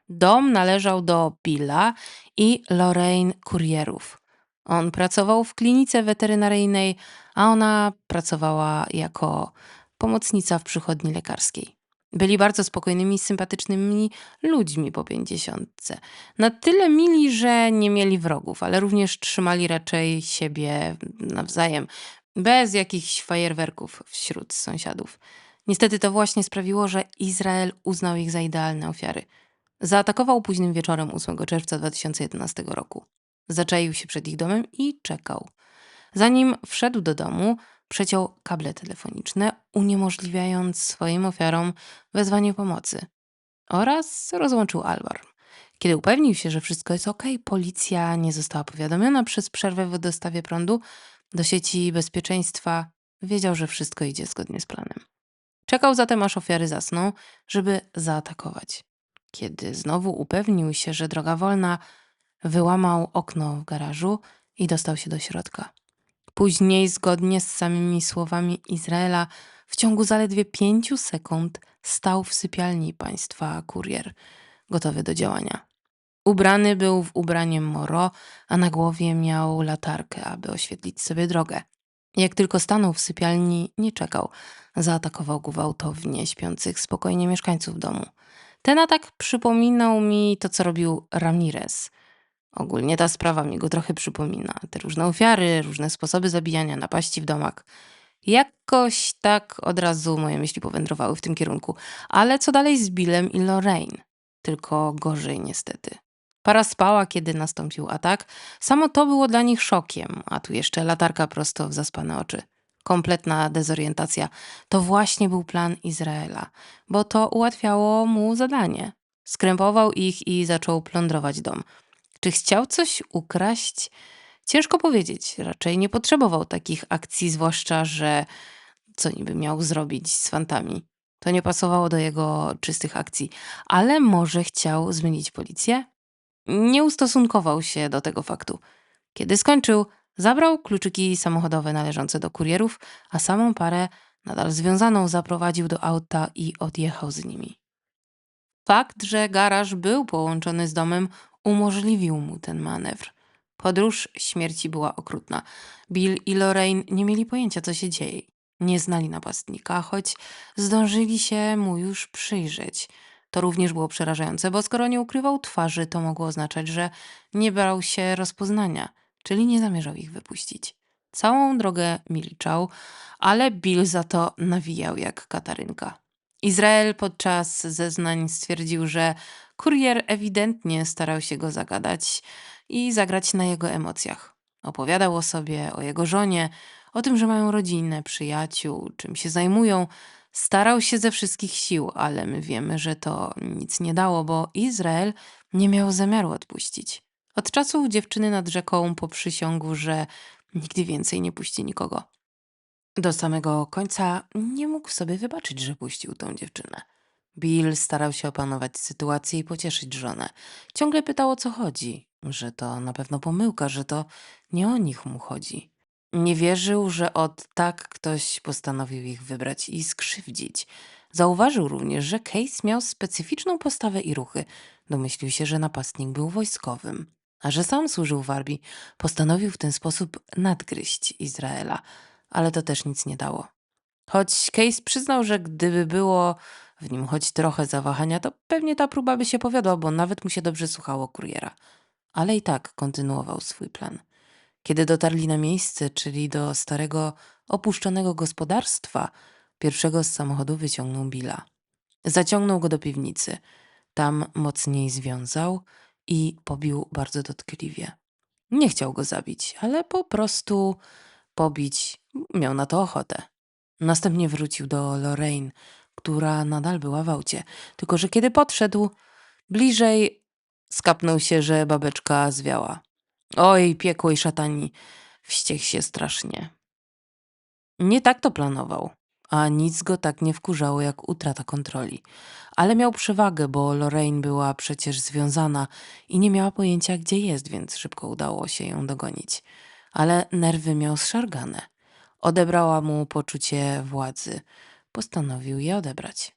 Dom należał do Billa i Lorraine Kurierów. On pracował w klinice weterynaryjnej, a ona pracowała jako pomocnica w przychodni lekarskiej. Byli bardzo spokojnymi, sympatycznymi ludźmi po 50. Na tyle mili, że nie mieli wrogów, ale również trzymali raczej siebie nawzajem, bez jakichś fajerwerków wśród sąsiadów. Niestety to właśnie sprawiło, że Izrael uznał ich za idealne ofiary. Zaatakował późnym wieczorem 8 czerwca 2011 roku. Zaczaił się przed ich domem i czekał. Zanim wszedł do domu, przeciął kable telefoniczne, uniemożliwiając swoim ofiarom wezwanie pomocy oraz rozłączył alarm. Kiedy upewnił się, że wszystko jest ok, policja nie została powiadomiona przez przerwę w dostawie prądu do sieci bezpieczeństwa. Wiedział, że wszystko idzie zgodnie z planem. Czekał zatem, aż ofiary zasną, żeby zaatakować. Kiedy znowu upewnił się, że droga wolna, wyłamał okno w garażu i dostał się do środka. Później, zgodnie z samymi słowami Izraela, w ciągu zaledwie 5 sekund stał w sypialni państwa kurier, gotowy do działania. Ubrany był w ubranie moro, a na głowie miał latarkę, aby oświetlić sobie drogę. Jak tylko stanął w sypialni, nie czekał. Zaatakował gwałtownie śpiących spokojnie mieszkańców domu. Ten atak przypominał mi to, co robił Ramirez. Ogólnie ta sprawa mi go trochę przypomina. Te różne ofiary, różne sposoby zabijania, napaści w domach. Jakoś tak od razu moje myśli powędrowały w tym kierunku. Ale co dalej z Billem i Lorraine? Tylko gorzej niestety. Para spała, kiedy nastąpił atak. Samo to było dla nich szokiem, a tu jeszcze latarka prosto w zaspane oczy. Kompletna dezorientacja. To właśnie był plan Izraela, bo to ułatwiało mu zadanie. Skrępował ich i zaczął plądrować dom. Czy chciał coś ukraść? Ciężko powiedzieć. Raczej nie potrzebował takich akcji, zwłaszcza, że co niby miał zrobić z fantami. To nie pasowało do jego czystych akcji. Ale może chciał zmienić policję? Nie ustosunkował się do tego faktu. Kiedy skończył, zabrał kluczyki samochodowe należące do kurierów, a samą parę, nadal związaną, zaprowadził do auta i odjechał z nimi. Fakt, że garaż był połączony z domem, umożliwił mu ten manewr. Podróż śmierci była okrutna. Bill i Lorraine nie mieli pojęcia, co się dzieje. Nie znali napastnika, choć zdążyli się mu już przyjrzeć. To również było przerażające, bo skoro nie ukrywał twarzy, to mogło oznaczać, że nie brał się rozpoznania, czyli nie zamierzał ich wypuścić. Całą drogę milczał, ale Bill za to nawijał jak Katarynka. Izrael podczas zeznań stwierdził, że kurier ewidentnie starał się go zagadać i zagrać na jego emocjach. Opowiadał o sobie, o jego żonie, o tym, że mają rodzinę, przyjaciół, czym się zajmują. Starał się ze wszystkich sił, ale my wiemy, że to nic nie dało, bo Izrael nie miał zamiaru odpuścić. Od czasu dziewczyny nad rzeką poprzysiągł, że nigdy więcej nie puści nikogo. Do samego końca nie mógł sobie wybaczyć, że puścił tą dziewczynę. Bill starał się opanować sytuację i pocieszyć żonę. Ciągle pytał, o co chodzi, że to na pewno pomyłka, że to nie o nich mu chodzi. Nie wierzył, że od tak ktoś postanowił ich wybrać i skrzywdzić. Zauważył również, że Case miał specyficzną postawę i ruchy. Domyślił się, że napastnik był wojskowym. A że sam służył w armii, postanowił w ten sposób nadgryźć Izraela. Ale to też nic nie dało. Choć Case przyznał, że gdyby było w nim choć trochę zawahania, to pewnie ta próba by się powiodła, bo nawet mu się dobrze słuchało kuriera. Ale i tak kontynuował swój plan. Kiedy dotarli na miejsce, czyli do starego, opuszczonego gospodarstwa, pierwszego z samochodu wyciągnął Billa. Zaciągnął go do piwnicy. Tam mocniej związał i pobił bardzo dotkliwie. Nie chciał go zabić, ale po prostu pobić miał na to ochotę. Następnie wrócił do Lorraine, która nadal była w aucie. Tylko że kiedy podszedł bliżej, skapnął się, że babeczka zwiała. Oj, piekło i szatani. Wściekł się strasznie. Nie tak to planował, a nic go tak nie wkurzało jak utrata kontroli. Ale miał przewagę, bo Lorraine była przecież związana i nie miała pojęcia, gdzie jest, więc szybko udało się ją dogonić. Ale nerwy miał zszargane. Odebrała mu poczucie władzy. Postanowił je odebrać.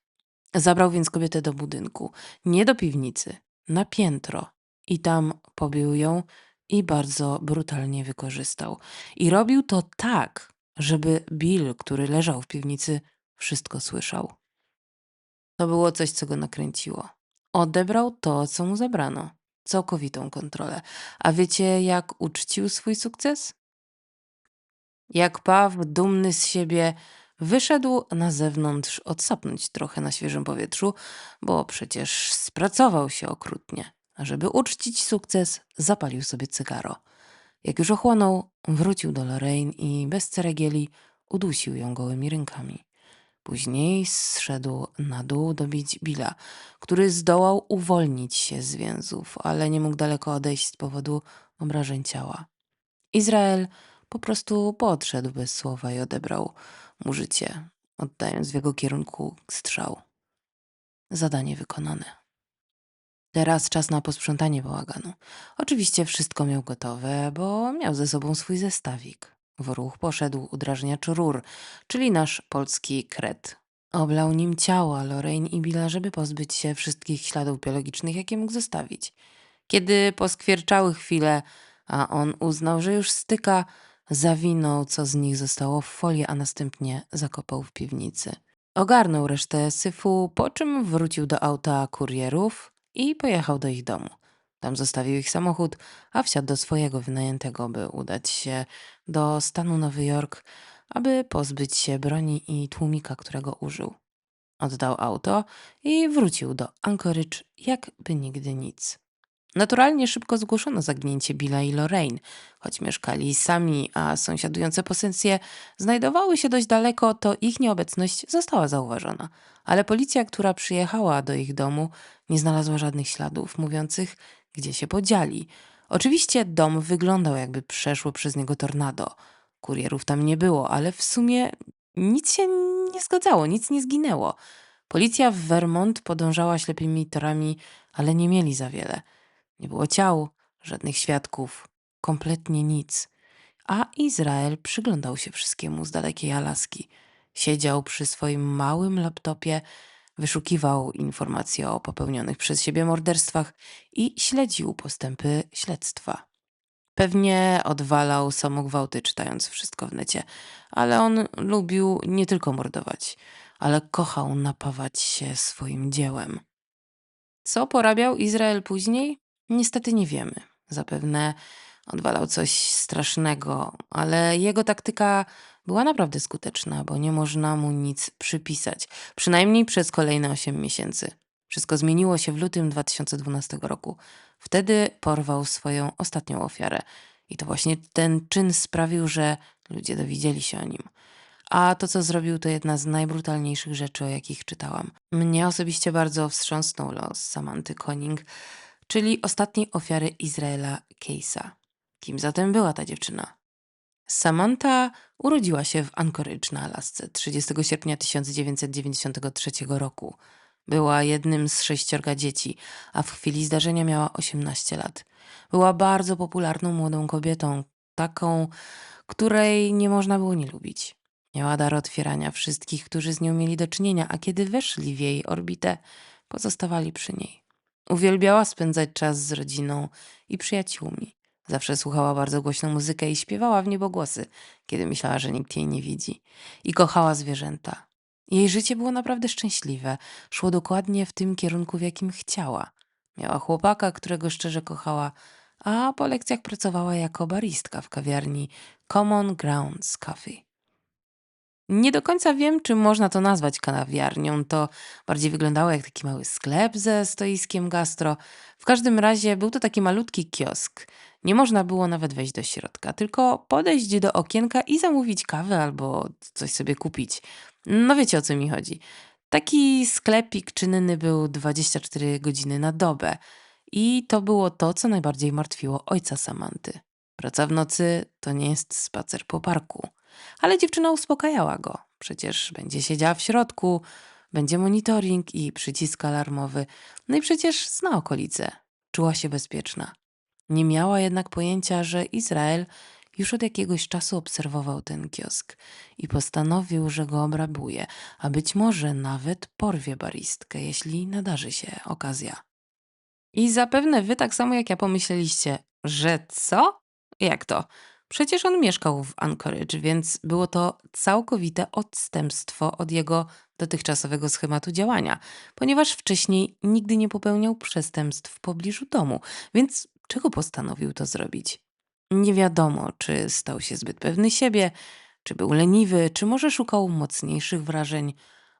Zabrał więc kobietę do budynku, nie do piwnicy, na piętro. I tam pobił ją i bardzo brutalnie wykorzystał. I robił to tak, żeby Bill, który leżał w piwnicy, wszystko słyszał. To było coś, co go nakręciło. Odebrał to, co mu zabrano. Całkowitą kontrolę. A wiecie, jak uczcił swój sukces? Jak paw, dumny z siebie, wyszedł na zewnątrz odsapnąć trochę na świeżym powietrzu, bo przecież spracował się okrutnie. A żeby uczcić sukces, zapalił sobie cygaro. Jak już ochłonął, wrócił do Lorraine i bez ceregieli udusił ją gołymi rękami. Później zszedł na dół dobić Billa, który zdołał uwolnić się z więzów, ale nie mógł daleko odejść z powodu obrażeń ciała. Izrael po prostu podszedł bez słowa i odebrał mu życie, oddając w jego kierunku strzał. Zadanie wykonane. Teraz czas na posprzątanie bałaganu. Oczywiście wszystko miał gotowe, bo miał ze sobą swój zestawik. W ruch poszedł udrażniacz rur, czyli nasz polski kret. Oblał nim ciała Lorraine i Billa, żeby pozbyć się wszystkich śladów biologicznych, jakie mógł zostawić. Kiedy poskwierczały chwilę, a on uznał, że już styka, zawinął, co z nich zostało w folię, a następnie zakopał w piwnicy. Ogarnął resztę syfu, po czym wrócił do auta kurierów i pojechał do ich domu. Tam zostawił ich samochód, a wsiadł do swojego wynajętego, by udać się do stanu Nowy Jork, aby pozbyć się broni i tłumika, którego użył. Oddał auto i wrócił do Anchorage, jakby nigdy nic. Naturalnie szybko zgłoszono zaginięcie Billa i Lorraine. Choć mieszkali sami, a sąsiadujące pozycje znajdowały się dość daleko, to ich nieobecność została zauważona. Ale policja, która przyjechała do ich domu, nie znalazła żadnych śladów mówiących, gdzie się podzieli. Oczywiście dom wyglądał, jakby przeszło przez niego tornado. Kurierów tam nie było, ale w sumie nic się nie zgadzało, nic nie zginęło. Policja w Vermont podążała ślepymi torami, ale nie mieli za wiele. Nie było ciał, żadnych świadków, kompletnie nic. A Izrael przyglądał się wszystkiemu z dalekiej Alaski. Siedział przy swoim małym laptopie, wyszukiwał informacje o popełnionych przez siebie morderstwach i śledził postępy śledztwa. Pewnie odwalał samogwałty, czytając wszystko w necie, ale on lubił nie tylko mordować, ale kochał napawać się swoim dziełem. Co porabiał Izrael później? Niestety nie wiemy. Zapewne odwalał coś strasznego, ale jego taktyka była naprawdę skuteczna, bo nie można mu nic przypisać. Przynajmniej przez kolejne 8 miesięcy. Wszystko zmieniło się w lutym 2012 roku. Wtedy porwał swoją ostatnią ofiarę. I to właśnie ten czyn sprawił, że ludzie dowiedzieli się o nim. A to, co zrobił, to jedna z najbrutalniejszych rzeczy, o jakich czytałam. Mnie osobiście bardzo wstrząsnął los Samanty Koning, czyli ostatniej ofiary Izraela Case'a. Kim zatem była ta dziewczyna? Samantha urodziła się w Anchorage na Alasce 30 sierpnia 1993 roku. Była jednym z 6 dzieci, a w chwili zdarzenia miała 18 lat. Była bardzo popularną młodą kobietą, taką, której nie można było nie lubić. Miała dar otwierania wszystkich, którzy z nią mieli do czynienia, a kiedy weszli w jej orbitę, pozostawali przy niej. Uwielbiała spędzać czas z rodziną i przyjaciółmi. Zawsze słuchała bardzo głośną muzykę i śpiewała w niebogłosy, kiedy myślała, że nikt jej nie widzi. I kochała zwierzęta. Jej życie było naprawdę szczęśliwe. Szło dokładnie w tym kierunku, w jakim chciała. Miała chłopaka, którego szczerze kochała, a po lekcjach pracowała jako baristka w kawiarni Common Grounds Coffee. Nie do końca wiem, czy można to nazwać kawiarnią. To bardziej wyglądało jak taki mały sklep ze stoiskiem gastro. W każdym razie był to taki malutki kiosk. Nie można było nawet wejść do środka, tylko podejść do okienka i zamówić kawę albo coś sobie kupić. No wiecie, o co mi chodzi. Taki sklepik czynny był 24 godziny na dobę i to było to, co najbardziej martwiło ojca Samanty. Praca w nocy to nie jest spacer po parku. Ale dziewczyna uspokajała go. Przecież będzie siedziała w środku, będzie monitoring i przycisk alarmowy. No i przecież zna okolice. Czuła się bezpieczna. Nie miała jednak pojęcia, że Izrael już od jakiegoś czasu obserwował ten kiosk i postanowił, że go obrabuje, a być może nawet porwie baristkę, jeśli nadarzy się okazja. I zapewne wy tak samo jak ja pomyśleliście, że co? Jak to? Przecież on mieszkał w Anchorage, więc było to całkowite odstępstwo od jego dotychczasowego schematu działania, ponieważ wcześniej nigdy nie popełniał przestępstw w pobliżu domu, więc czego postanowił to zrobić? Nie wiadomo, czy stał się zbyt pewny siebie, czy był leniwy, czy może szukał mocniejszych wrażeń.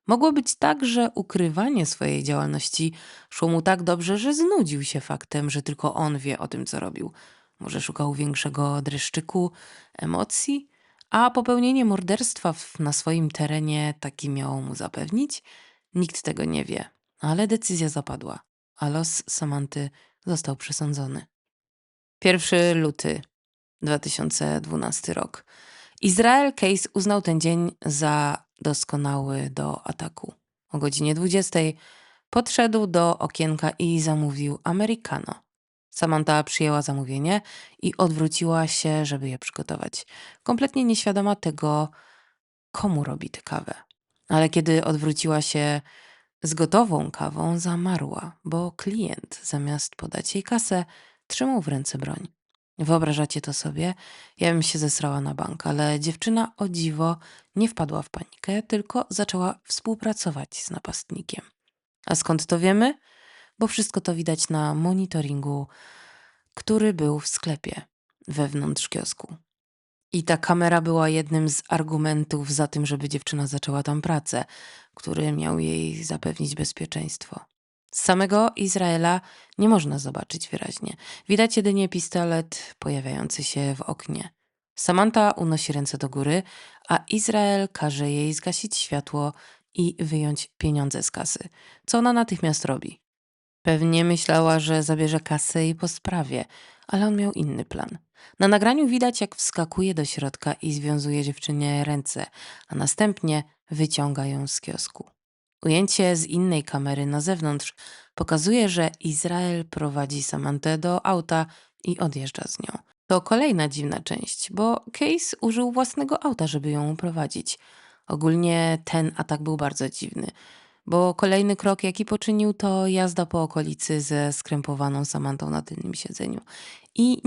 Mogło być tak, że ukrywanie swojej działalności szło mu tak dobrze, że znudził się faktem, że tylko on wie o tym, co robił. Może szukał większego dreszczyku, emocji, a popełnienie morderstwa na swoim terenie taki miało mu zapewnić? Nikt tego nie wie, ale decyzja zapadła, a los Samanty został przesądzony. 1 luty 2012 rok. Izrael Case uznał ten dzień za doskonały do ataku. O godzinie 20 podszedł do okienka i zamówił americano. Samantha przyjęła zamówienie i odwróciła się, żeby je przygotować. Kompletnie nieświadoma tego, komu robi tę kawę. Ale kiedy odwróciła się z gotową kawą, zamarła, bo klient zamiast podać jej kasę, trzymał w ręce broń. Wyobrażacie to sobie? Ja bym się zesrała na bank, ale dziewczyna o dziwo nie wpadła w panikę, tylko zaczęła współpracować z napastnikiem. A skąd to wiemy? Bo wszystko to widać na monitoringu, który był w sklepie wewnątrz kiosku. I ta kamera była jednym z argumentów za tym, żeby dziewczyna zaczęła tam pracę, który miał jej zapewnić bezpieczeństwo. Z samego Izraela nie można zobaczyć wyraźnie. Widać jedynie pistolet pojawiający się w oknie. Samantha unosi ręce do góry, a Izrael każe jej zgasić światło i wyjąć pieniądze z kasy. Co ona natychmiast robi? Pewnie myślała, że zabierze kasę i po sprawie, ale on miał inny plan. Na nagraniu widać, jak wskakuje do środka i związuje dziewczynie ręce, a następnie wyciąga ją z kiosku. Ujęcie z innej kamery na zewnątrz pokazuje, że Izrael prowadzi Samantę do auta i odjeżdża z nią. To kolejna dziwna część, bo Case użył własnego auta, żeby ją prowadzić. Ogólnie ten atak był bardzo dziwny, bo kolejny krok, jaki poczynił, to jazda po okolicy ze skrępowaną Samantą na tylnym siedzeniu. I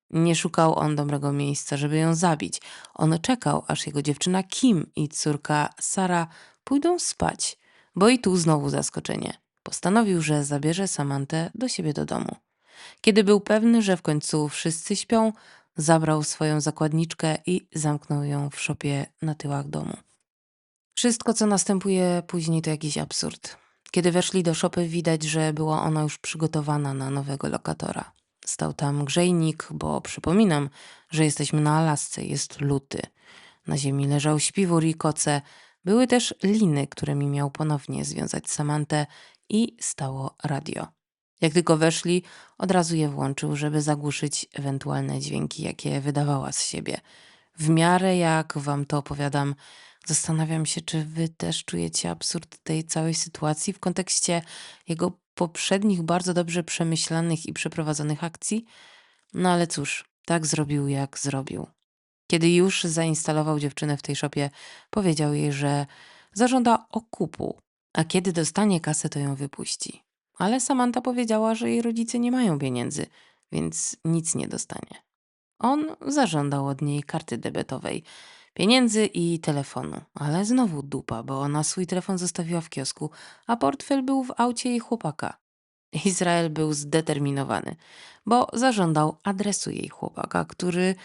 nie szukał on dobrego miejsca, żeby ją zabić. On czekał, aż jego dziewczyna Kim i córka Sara pójdą spać, bo i tu znowu zaskoczenie. Postanowił, że zabierze Samantę do siebie do domu. Kiedy był pewny, że w końcu wszyscy śpią, zabrał swoją zakładniczkę i zamknął ją w szopie na tyłach domu. Wszystko, co następuje później, to jakiś absurd. Kiedy weszli do szopy, widać, że była ona już przygotowana na nowego lokatora. Stał tam grzejnik, bo przypominam, że jesteśmy na Alasce, jest luty. Na ziemi leżał śpiwór i koce. Były też liny, którymi miał ponownie związać Samantę i stało radio. Jak tylko weszli, od razu je włączył, żeby zagłuszyć ewentualne dźwięki, jakie wydawała z siebie. W miarę jak wam to opowiadam, zastanawiam się, czy wy też czujecie absurd tej całej sytuacji w kontekście jego poprzednich, bardzo dobrze przemyślanych i przeprowadzonych akcji. No ale cóż, tak zrobił, jak zrobił. Kiedy już zainstalował dziewczynę w tej szopie, powiedział jej, że zażąda okupu, a kiedy dostanie kasę, to ją wypuści. Ale Samantha powiedziała, że jej rodzice nie mają pieniędzy, więc nic nie dostanie. On zażądał od niej karty debetowej, pieniędzy i telefonu, ale znowu dupa, bo ona swój telefon zostawiła w kiosku, a portfel był w aucie jej chłopaka. Izrael był zdeterminowany, bo zażądał adresu jej chłopaka, który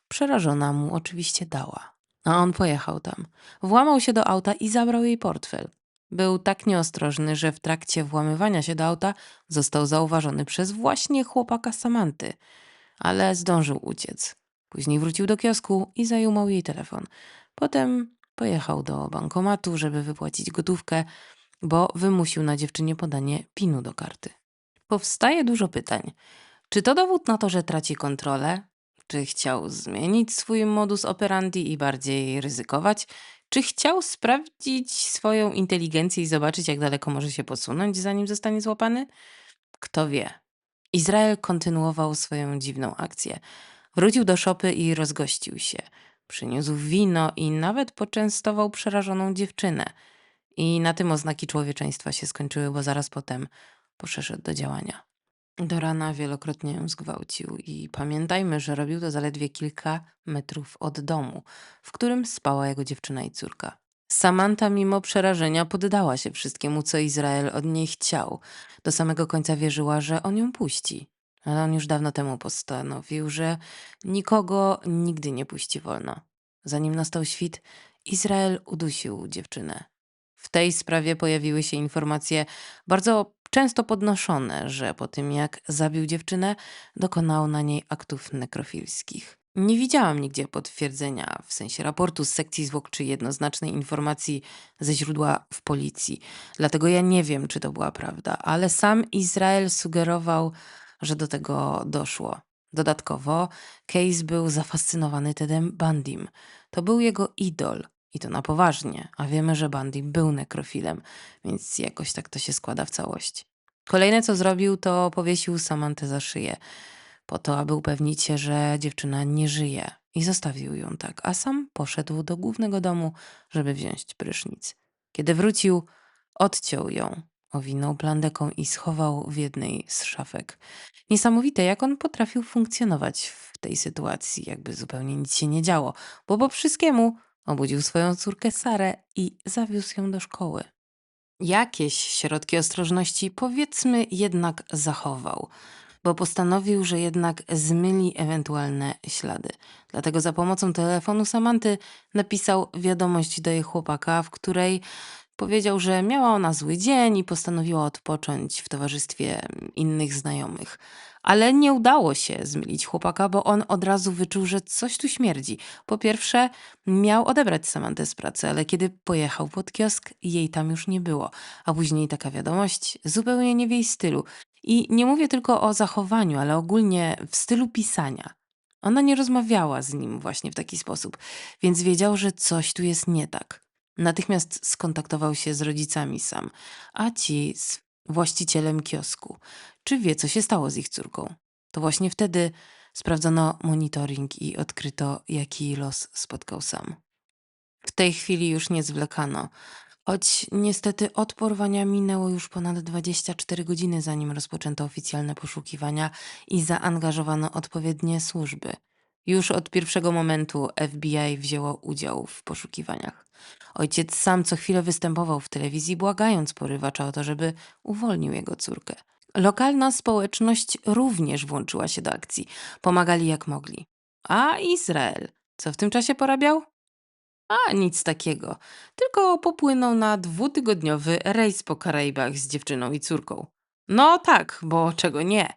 przerażona mu oczywiście dała. A on pojechał tam, włamał się do auta i zabrał jej portfel. Był tak nieostrożny, że w trakcie włamywania się do auta został zauważony przez właśnie chłopaka Samanty, ale zdążył uciec. Później wrócił do kiosku i zajumał jej telefon. Potem Pojechał do bankomatu, żeby wypłacić gotówkę, bo wymusił na dziewczynie podanie PIN-u do karty. Powstaje dużo pytań. Czy to dowód na to, że traci kontrolę? Czy chciał zmienić swój modus operandi i bardziej ryzykować? Czy chciał sprawdzić swoją inteligencję i zobaczyć, jak daleko może się posunąć, zanim zostanie złapany? Kto wie. Izrael kontynuował swoją dziwną akcję. Wrócił do szopy i rozgościł się. Przyniósł wino i nawet poczęstował przerażoną dziewczynę. I na tym oznaki człowieczeństwa się skończyły, bo zaraz potem przeszedł do działania. Do rana wielokrotnie ją zgwałcił i pamiętajmy, że robił to zaledwie kilka metrów od domu, w którym spała jego dziewczyna i córka. Samantha mimo przerażenia poddała się wszystkiemu, co Izrael od niej chciał. Do samego końca wierzyła, że on ją puści. Ale on już dawno temu postanowił, że nikogo nigdy nie puści wolno. Zanim nastał świt, Izrael udusił dziewczynę. W tej sprawie pojawiły się informacje bardzo często podnoszone, że po tym jak zabił dziewczynę, dokonał na niej aktów nekrofilskich. Nie widziałam nigdzie potwierdzenia, w sensie raportu z sekcji zwłok czy jednoznacznej informacji ze źródła w policji. Dlatego ja nie wiem, czy to była prawda, ale sam Izrael sugerował, że do tego doszło. Dodatkowo, Case był zafascynowany Tedem Bundym. To był jego idol. I to na poważnie, a wiemy, że Bundy był nekrofilem, więc jakoś tak to się składa w całość. Kolejne co zrobił, to powiesił Samanthę za szyję, po to, aby upewnić się, że dziewczyna nie żyje i zostawił ją tak, a sam poszedł do głównego domu, żeby wziąć prysznic. Kiedy wrócił, odciął ją, owinął plandeką i schował w jednej z szafek. Niesamowite, jak on potrafił funkcjonować w tej sytuacji, jakby zupełnie nic się nie działo, bo po wszystkiemu obudził swoją córkę Sarę i zawiózł ją do szkoły. Jakieś środki ostrożności powiedzmy jednak zachował, bo postanowił, że jednak zmyli ewentualne ślady. Dlatego za pomocą telefonu Samanty napisał wiadomość do jej chłopaka, w której powiedział, że miała ona zły dzień i postanowiła odpocząć w towarzystwie innych znajomych. Ale nie udało się zmylić chłopaka, bo on od razu wyczuł, że coś tu śmierdzi. Po pierwsze, miał odebrać Samantę z pracy, ale kiedy pojechał pod kiosk, jej tam już nie było. A później taka wiadomość zupełnie nie w jej stylu. I nie mówię tylko o zachowaniu, ale ogólnie w stylu pisania. Ona nie rozmawiała z nim właśnie w taki sposób, więc wiedział, że coś tu jest nie tak. Natychmiast skontaktował się z rodzicami sam, a ci z właścicielem kiosku. Czy wie, co się stało z ich córką? To właśnie wtedy sprawdzono monitoring i odkryto, jaki los spotkał Sam. W tej chwili już nie zwlekano, choć niestety od porwania minęło już ponad 24 godziny, zanim rozpoczęto oficjalne poszukiwania i zaangażowano odpowiednie służby. Już od pierwszego momentu FBI wzięło udział w poszukiwaniach. Ojciec sam co chwilę występował w telewizji, błagając porywacza o to, żeby uwolnił jego córkę. Lokalna społeczność również włączyła się do akcji. Pomagali jak mogli. A Izrael, co w tym czasie porabiał? A nic takiego. Tylko popłynął na 2-tygodniowy rejs po Karaibach z dziewczyną i córką. No tak, bo czego nie.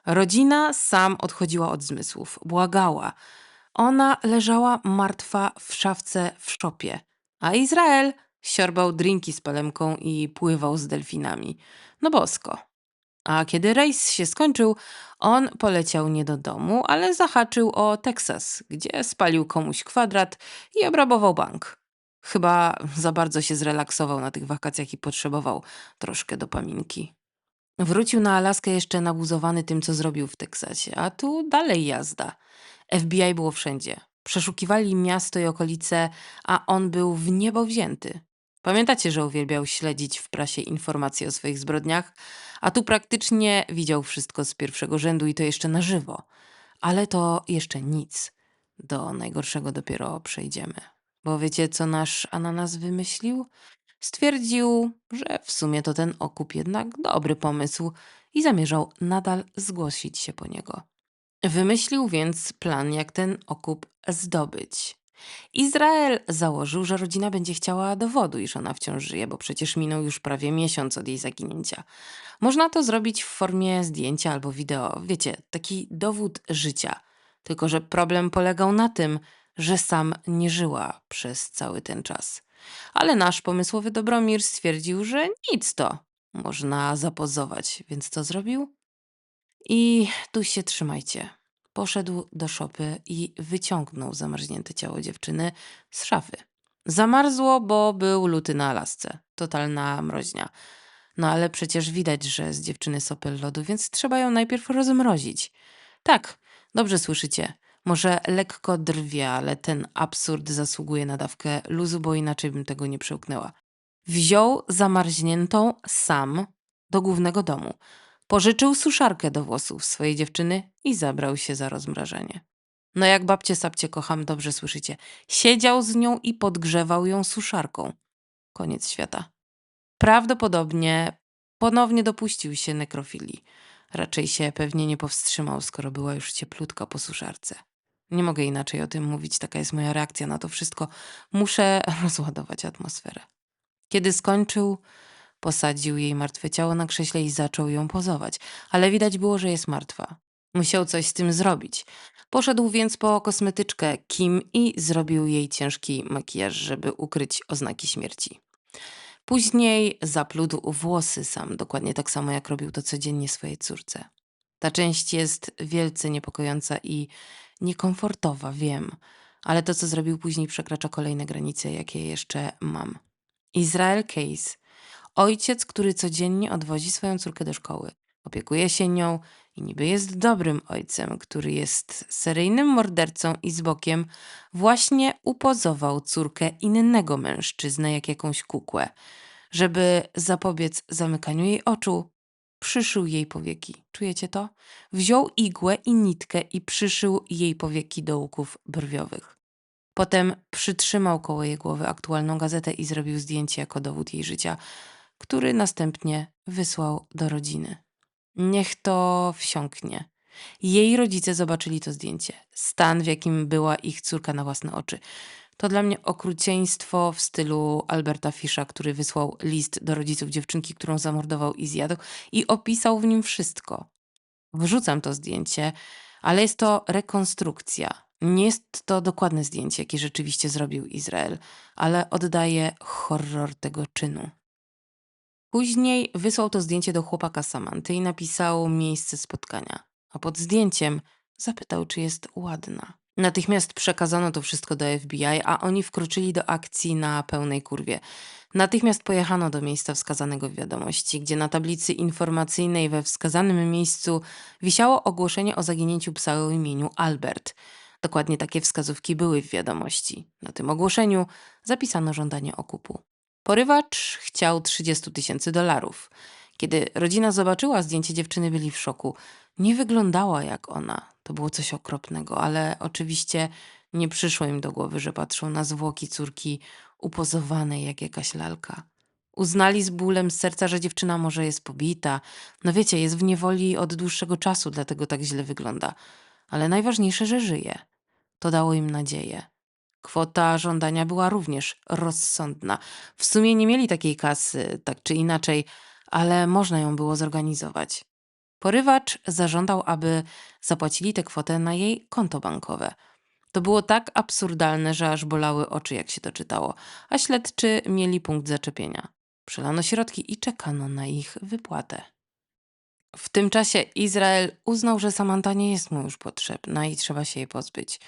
Rodzina sam odchodziła od zmysłów. Błagała. Ona leżała martwa w szafce w szopie. A Izrael siorbał drinki z palemką i pływał z delfinami. No bosko. A kiedy rejs się skończył, on poleciał nie do domu, ale zahaczył o Teksas, gdzie spalił komuś kwadrat i obrabował bank. Chyba za bardzo się zrelaksował na tych wakacjach i potrzebował troszkę dopaminki. Wrócił na Alaskę jeszcze nabuzowany tym, co zrobił w Teksasie, a tu dalej jazda. FBI było wszędzie. Przeszukiwali miasto i okolice, a on był w niebo wzięty. Pamiętacie, że uwielbiał śledzić w prasie informacje o swoich zbrodniach? A tu praktycznie widział wszystko z pierwszego rzędu i to jeszcze na żywo. Ale to jeszcze nic. Do najgorszego dopiero przejdziemy. Bo wiecie, co nasz ananas wymyślił? Stwierdził, że w sumie to ten okup jednak dobry pomysł i zamierzał nadal zgłosić się po niego. Wymyślił więc plan, jak ten okup zdobyć. Izrael założył, że rodzina będzie chciała dowodu, iż ona wciąż żyje, bo przecież minął już prawie miesiąc od jej zaginięcia. Można to zrobić w formie zdjęcia albo wideo, wiecie, taki dowód życia. Tylko że problem polegał na tym, że sam nie żyła przez cały ten czas. Ale nasz pomysłowy Dobromir stwierdził, że nic to, można zapozować, więc co zrobił? I tu się trzymajcie. Poszedł do szopy i wyciągnął zamarznięte ciało dziewczyny z szafy. Zamarzło, bo był luty na Alasce. Totalna mroźnia. No ale przecież widać, że z dziewczyny sopel lodu, więc trzeba ją najpierw rozmrozić. Tak, dobrze słyszycie. Może lekko drwie, ale ten absurd zasługuje na dawkę luzu, bo inaczej bym tego nie przełknęła. Wziął zamarzniętą sam do głównego domu. Pożyczył suszarkę do włosów swojej dziewczyny i zabrał się za rozmrażanie. No jak babcie sapcie kocham, dobrze słyszycie. Siedział z nią i podgrzewał ją suszarką. Koniec świata. Prawdopodobnie ponownie dopuścił się nekrofilii. Raczej się pewnie nie powstrzymał, skoro była już cieplutka po suszarce. Nie mogę inaczej o tym mówić, taka jest moja reakcja na to wszystko. Muszę rozładować atmosferę. Kiedy skończył, posadził jej martwe ciało na krześle i zaczął ją pozować, ale widać było, że jest martwa. Musiał coś z tym zrobić. Poszedł więc po kosmetyczkę Kim i zrobił jej ciężki makijaż, żeby ukryć oznaki śmierci. Później zaplótł włosy sam, dokładnie tak samo jak robił to codziennie swojej córce. Ta część jest wielce niepokojąca i niekomfortowa, wiem, ale to, co zrobił później, przekracza kolejne granice, jakie jeszcze mam. Izrael Case. Ojciec, który codziennie odwozi swoją córkę do szkoły, opiekuje się nią i niby jest dobrym ojcem, który jest seryjnym mordercą i z bokiem, właśnie upozował córkę innego mężczyznę jak jakąś kukłę. Żeby zapobiec zamykaniu jej oczu, przyszył jej powieki. Czujecie to? Wziął igłę i nitkę i przyszył jej powieki do łuków brwiowych. Potem przytrzymał koło jej głowy aktualną gazetę i zrobił zdjęcie jako dowód jej życia, który następnie wysłał do rodziny. Niech to wsiąknie. Jej rodzice zobaczyli to zdjęcie. Stan, w jakim była ich córka na własne oczy. To dla mnie okrucieństwo w stylu Alberta Fisza, który wysłał list do rodziców dziewczynki, którą zamordował i zjadł i opisał w nim wszystko. Wrzucam to zdjęcie, ale jest to rekonstrukcja. Nie jest to dokładne zdjęcie, jakie rzeczywiście zrobił Izrael, ale oddaje horror tego czynu. Później wysłał to zdjęcie do chłopaka Samanty i napisał miejsce spotkania, a pod zdjęciem zapytał, czy jest ładna. Natychmiast przekazano to wszystko do FBI, a oni wkroczyli do akcji na pełnej kurwie. Natychmiast pojechano do miejsca wskazanego w wiadomości, gdzie na tablicy informacyjnej we wskazanym miejscu wisiało ogłoszenie o zaginięciu psa o imieniu Albert. Dokładnie takie wskazówki były w wiadomości. Na tym ogłoszeniu zapisano żądanie okupu. Porywacz chciał 30 000 dolarów. Kiedy rodzina zobaczyła zdjęcie dziewczyny, byli w szoku. Nie wyglądała jak ona. To było coś okropnego, ale oczywiście nie przyszło im do głowy, że patrzą na zwłoki córki upozowanej jak jakaś lalka. Uznali z bólem z serca, że dziewczyna może jest pobita. No wiecie, jest w niewoli od dłuższego czasu, dlatego tak źle wygląda. Ale najważniejsze, że żyje. To dało im nadzieję. Kwota żądania była również rozsądna. W sumie nie mieli takiej kasy, tak czy inaczej, ale można ją było zorganizować. Porywacz zażądał, aby zapłacili tę kwotę na jej konto bankowe. To było tak absurdalne, że aż bolały oczy, jak się to czytało, a śledczy mieli punkt zaczepienia. Przelano środki i czekano na ich wypłatę. W tym czasie Izrael uznał, że Samantha nie jest mu już potrzebna i trzeba się jej pozbyć.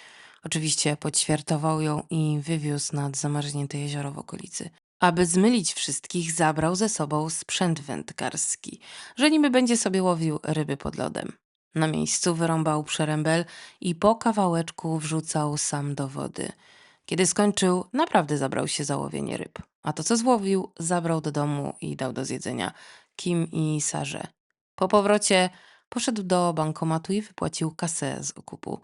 Oczywiście podświartował ją i wywiózł nad zamarznięte jezioro w okolicy. Aby zmylić wszystkich, zabrał ze sobą sprzęt wędkarski, że niby będzie sobie łowił ryby pod lodem. Na miejscu wyrąbał przerębel i po kawałeczku wrzucał sam do wody. Kiedy skończył, naprawdę zabrał się za łowienie ryb. A to, co złowił, zabrał do domu i dał do zjedzenia Kim i Sarze. Po powrocie poszedł do bankomatu i wypłacił kasę z okupu.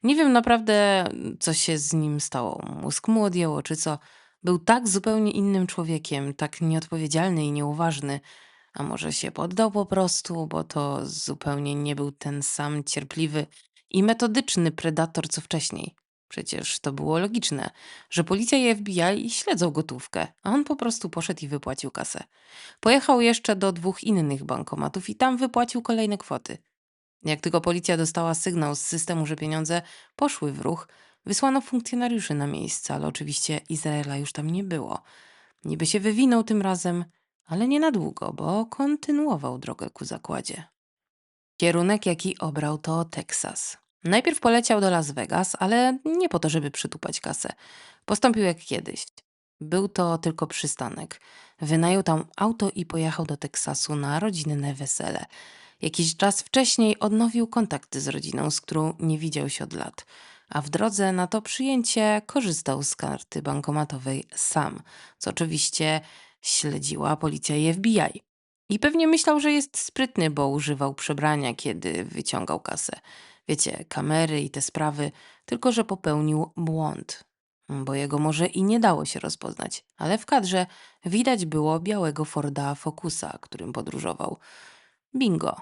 Nie wiem naprawdę, co się z nim stało. Mózg mu odjęło, czy co. Był tak zupełnie innym człowiekiem, tak nieodpowiedzialny i nieuważny. A może się poddał po prostu, bo to zupełnie nie był ten sam cierpliwy i metodyczny predator co wcześniej. Przecież to było logiczne, że policja i FBI śledzą gotówkę, a on po prostu poszedł i wypłacił kasę. Pojechał jeszcze do 2 innych bankomatów i tam wypłacił kolejne kwoty. Jak tylko policja dostała sygnał z systemu, że pieniądze poszły w ruch, Wysłano funkcjonariuszy na miejsce, ale oczywiście Izraela już tam nie było. Niby się wywinął tym razem, ale nie na długo, bo kontynuował drogę ku zakładzie. Kierunek, jaki obrał, to Teksas. Najpierw poleciał do Las Vegas, ale nie po to, żeby przytupać kasę. Postąpił jak kiedyś. Był to tylko przystanek. Wynajął tam auto i pojechał do Teksasu na rodzinne wesele. Jakiś czas wcześniej odnowił kontakty z rodziną, z którą nie widział się od lat. A w drodze na to przyjęcie korzystał z karty bankomatowej sam, co oczywiście śledziła policja i FBI. I pewnie myślał, że jest sprytny, bo używał przebrania, kiedy wyciągał kasę. Wiecie, kamery i te sprawy, tylko że popełnił błąd. Bo jego może i nie dało się rozpoznać, ale w kadrze widać było białego Forda Focusa, którym podróżował. Bingo.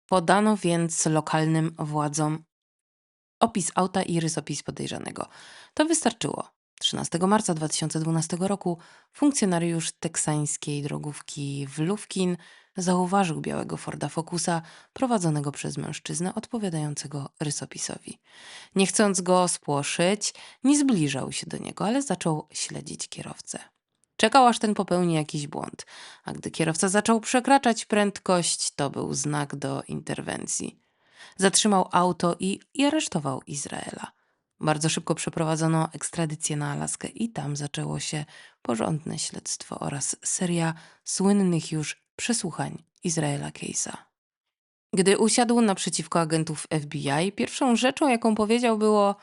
Podano więc lokalnym władzom opis auta i rysopis podejrzanego. To wystarczyło. 13 marca 2012 roku funkcjonariusz teksańskiej drogówki w Lufkin zauważył białego Forda Focusa prowadzonego przez mężczyznę odpowiadającego rysopisowi. Nie chcąc go spłoszyć, nie zbliżał się do niego, ale zaczął śledzić kierowcę. Czekał, aż ten popełni jakiś błąd, a gdy kierowca zaczął przekraczać prędkość, to był znak do interwencji. Zatrzymał auto i aresztował Izraela. Bardzo szybko przeprowadzono ekstradycję na Alaskę i tam zaczęło się porządne śledztwo oraz seria słynnych już przesłuchań Izraela Case'a. Gdy usiadł naprzeciwko agentów FBI, pierwszą rzeczą, jaką powiedział, było: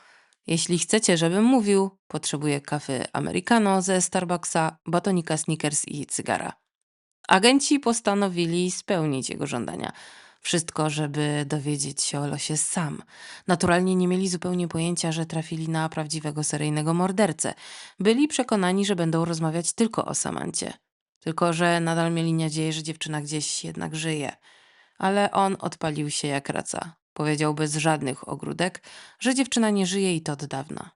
jeśli chcecie, żebym mówił, potrzebuję kawy americano ze Starbucksa, batonika Snickers i cygara. Agenci postanowili spełnić jego żądania. Wszystko, żeby dowiedzieć się o losie Sam. Naturalnie nie mieli zupełnie pojęcia, że trafili na prawdziwego seryjnego mordercę. Byli przekonani, że będą rozmawiać tylko o Samancie. Tylko że nadal mieli nadzieję, że dziewczyna gdzieś jednak żyje. Ale on odpalił się jak raca. Powiedział bez żadnych ogródek, że dziewczyna nie żyje i to od dawna.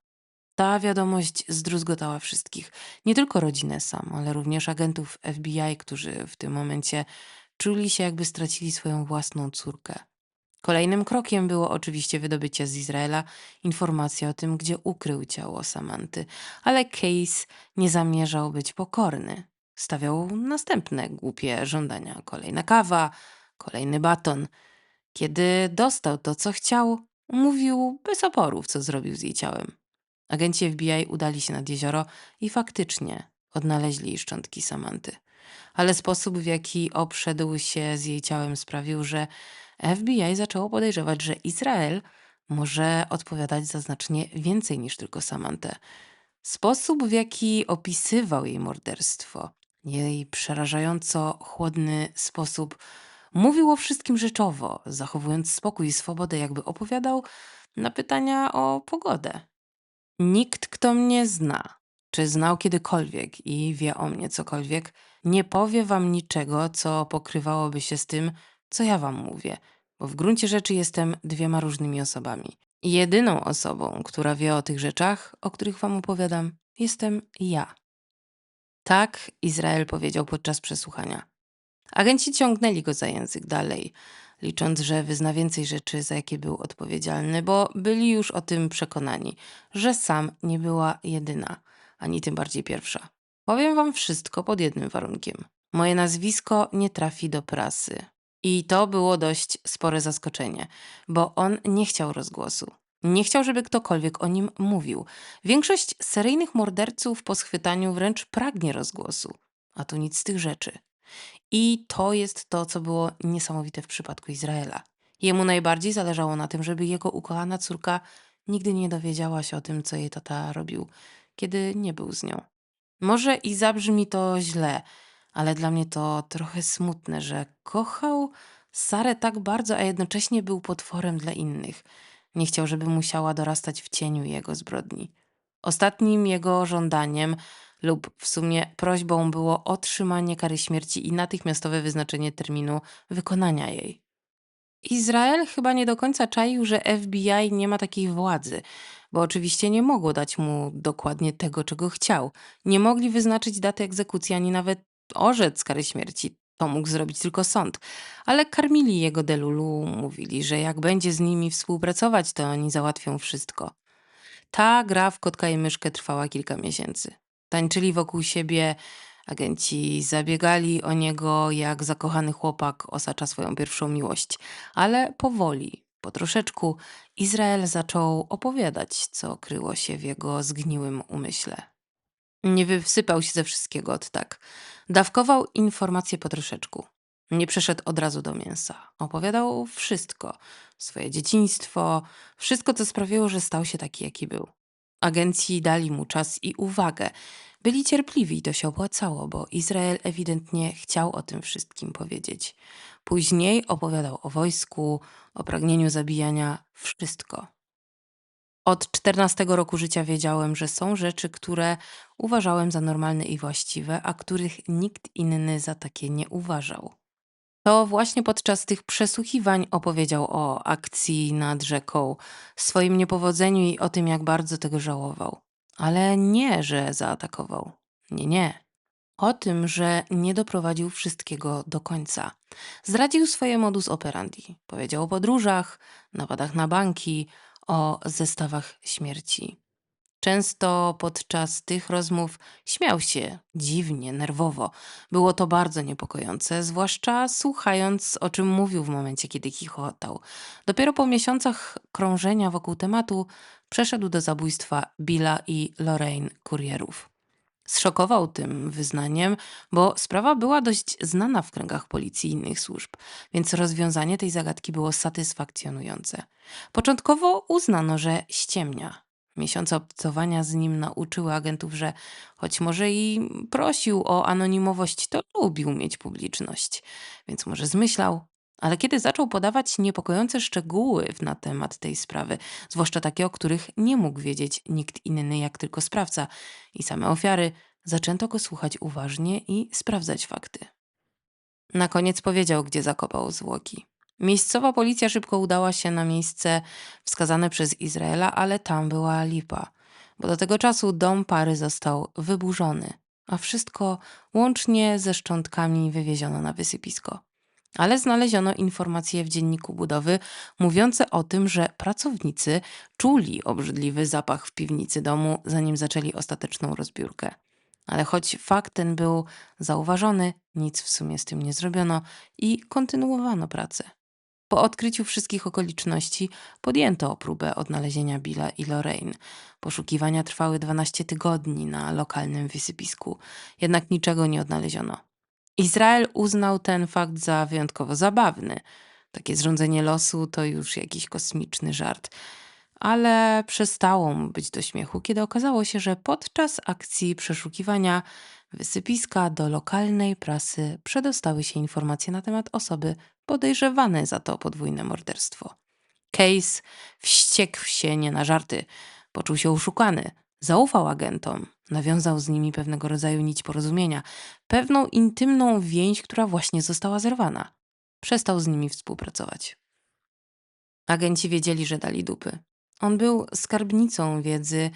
Ta wiadomość zdruzgotała wszystkich. Nie tylko rodzinę Sam, ale również agentów FBI, którzy w tym momencie czuli się, jakby stracili swoją własną córkę. Kolejnym krokiem było oczywiście wydobycie z Izraela informacji o tym, gdzie ukrył ciało Samanty, ale Case nie zamierzał być pokorny. Stawiał następne głupie żądania. Kolejna kawa, kolejny baton. Kiedy dostał to, co chciał, mówił bez oporów, co zrobił z jej ciałem. Agenci FBI udali się nad jezioro i faktycznie odnaleźli szczątki Samanty. Ale sposób, w jaki obszedł się z jej ciałem, sprawił, że FBI zaczęło podejrzewać, że Izrael może odpowiadać za znacznie więcej niż tylko Samantę. Sposób, w jaki opisywał jej morderstwo, jej przerażająco chłodny sposób, mówił o wszystkim rzeczowo, zachowując spokój i swobodę, jakby opowiadał na pytania o pogodę. Nikt, kto mnie zna, czy znał kiedykolwiek i wie o mnie cokolwiek, nie powie wam niczego, co pokrywałoby się z tym, co ja wam mówię, bo w gruncie rzeczy jestem dwiema różnymi osobami. I jedyną osobą, która wie o tych rzeczach, o których wam opowiadam, jestem ja. Tak Izrael powiedział podczas przesłuchania. Agenci ciągnęli go za język dalej, licząc, że wyzna więcej rzeczy, za jakie był odpowiedzialny, bo byli już o tym przekonani, że Sam nie była jedyna, ani tym bardziej pierwsza. Powiem wam wszystko pod jednym warunkiem. Moje nazwisko nie trafi do prasy. I to było dość spore zaskoczenie, bo on nie chciał rozgłosu. Nie chciał, żeby ktokolwiek o nim mówił. Większość seryjnych morderców po schwytaniu wręcz pragnie rozgłosu, a tu nic z tych rzeczy. I to jest to, co było niesamowite w przypadku Izraela. Jemu najbardziej zależało na tym, żeby jego ukochana córka nigdy nie dowiedziała się o tym, co jej tata robił, kiedy nie był z nią. Może i zabrzmi to źle, ale dla mnie to trochę smutne, że kochał Sarę tak bardzo, a jednocześnie był potworem dla innych. Nie chciał, żeby musiała dorastać w cieniu jego zbrodni. Ostatnim jego żądaniem lub w sumie prośbą było otrzymanie kary śmierci i natychmiastowe wyznaczenie terminu wykonania jej. Izrael chyba nie do końca czaił, że FBI nie ma takiej władzy, bo oczywiście nie mogło dać mu dokładnie tego, czego chciał. Nie mogli wyznaczyć daty egzekucji ani nawet orzec kary śmierci. To mógł zrobić tylko sąd. Ale karmili jego delulu, mówili, że jak będzie z nimi współpracować, to oni załatwią wszystko. Ta gra w kotka i myszkę trwała kilka miesięcy. Tańczyli wokół siebie, agenci zabiegali o niego, jak zakochany chłopak osacza swoją pierwszą miłość. Ale powoli, po troszeczku, Izrael zaczął opowiadać, co kryło się w jego zgniłym umyśle. Nie wysypał się ze wszystkiego od tak. Dawkował informacje po troszeczku. Nie przeszedł od razu do mięsa. Opowiadał wszystko. Swoje dzieciństwo, wszystko, co sprawiło, że stał się taki, jaki był. Agenci dali mu czas i uwagę. Byli cierpliwi i to się opłacało, bo Izrael ewidentnie chciał o tym wszystkim powiedzieć. Później opowiadał o wojsku, o pragnieniu zabijania, wszystko. Od 14 roku życia wiedziałem, że są rzeczy, które uważałem za normalne i właściwe, a których nikt inny za takie nie uważał. To właśnie podczas tych przesłuchiwań opowiedział o akcji nad rzeką, swoim niepowodzeniu i o tym, jak bardzo tego żałował. Ale nie, że zaatakował. Nie, nie. O tym, że nie doprowadził wszystkiego do końca. Zdradził swoje modus operandi. Powiedział o podróżach, napadach na banki, o zestawach śmierci. Często podczas tych rozmów śmiał się dziwnie, nerwowo. Było to bardzo niepokojące, zwłaszcza słuchając, o czym mówił w momencie, kiedy chichotał. Dopiero po miesiącach krążenia wokół tematu przeszedł do zabójstwa Billa i Lorraine Kurierów. Zszokował tym wyznaniem, bo sprawa była dość znana w kręgach policji i innych służb, więc rozwiązanie tej zagadki było satysfakcjonujące. Początkowo uznano, że ściemnia. Miesiące obcowania z nim nauczyły agentów, że choć może i prosił o anonimowość, to lubił mieć publiczność, więc może zmyślał. Ale kiedy zaczął podawać niepokojące szczegóły na temat tej sprawy, zwłaszcza takie, o których nie mógł wiedzieć nikt inny jak tylko sprawca i same ofiary, zaczęto go słuchać uważnie i sprawdzać fakty. Na koniec powiedział, gdzie zakopał zwłoki. Miejscowa policja szybko udała się na miejsce wskazane przez Izraela, ale tam była lipa, bo do tego czasu dom pary został wyburzony, a wszystko łącznie ze szczątkami wywieziono na wysypisko. Ale znaleziono informacje w dzienniku budowy mówiące o tym, że pracownicy czuli obrzydliwy zapach w piwnicy domu, zanim zaczęli ostateczną rozbiórkę. Ale choć fakt ten był zauważony, nic w sumie z tym nie zrobiono i kontynuowano pracę. Po odkryciu wszystkich okoliczności podjęto próbę odnalezienia Billa i Lorraine. Poszukiwania trwały 12 tygodni na lokalnym wysypisku, jednak niczego nie odnaleziono. Izrael uznał ten fakt za wyjątkowo zabawny. Takie zrządzenie losu to już jakiś kosmiczny żart. Ale przestało mu być do śmiechu, kiedy okazało się, że podczas akcji przeszukiwania wysypiska do lokalnej prasy przedostały się informacje na temat osoby podejrzewanej za to podwójne morderstwo. Case wściekł się nie na żarty. Poczuł się oszukany. Zaufał agentom. Nawiązał z nimi pewnego rodzaju nić porozumienia. Pewną intymną więź, która właśnie została zerwana. Przestał z nimi współpracować. Agenci wiedzieli, że dali dupy. On był skarbnicą wiedzy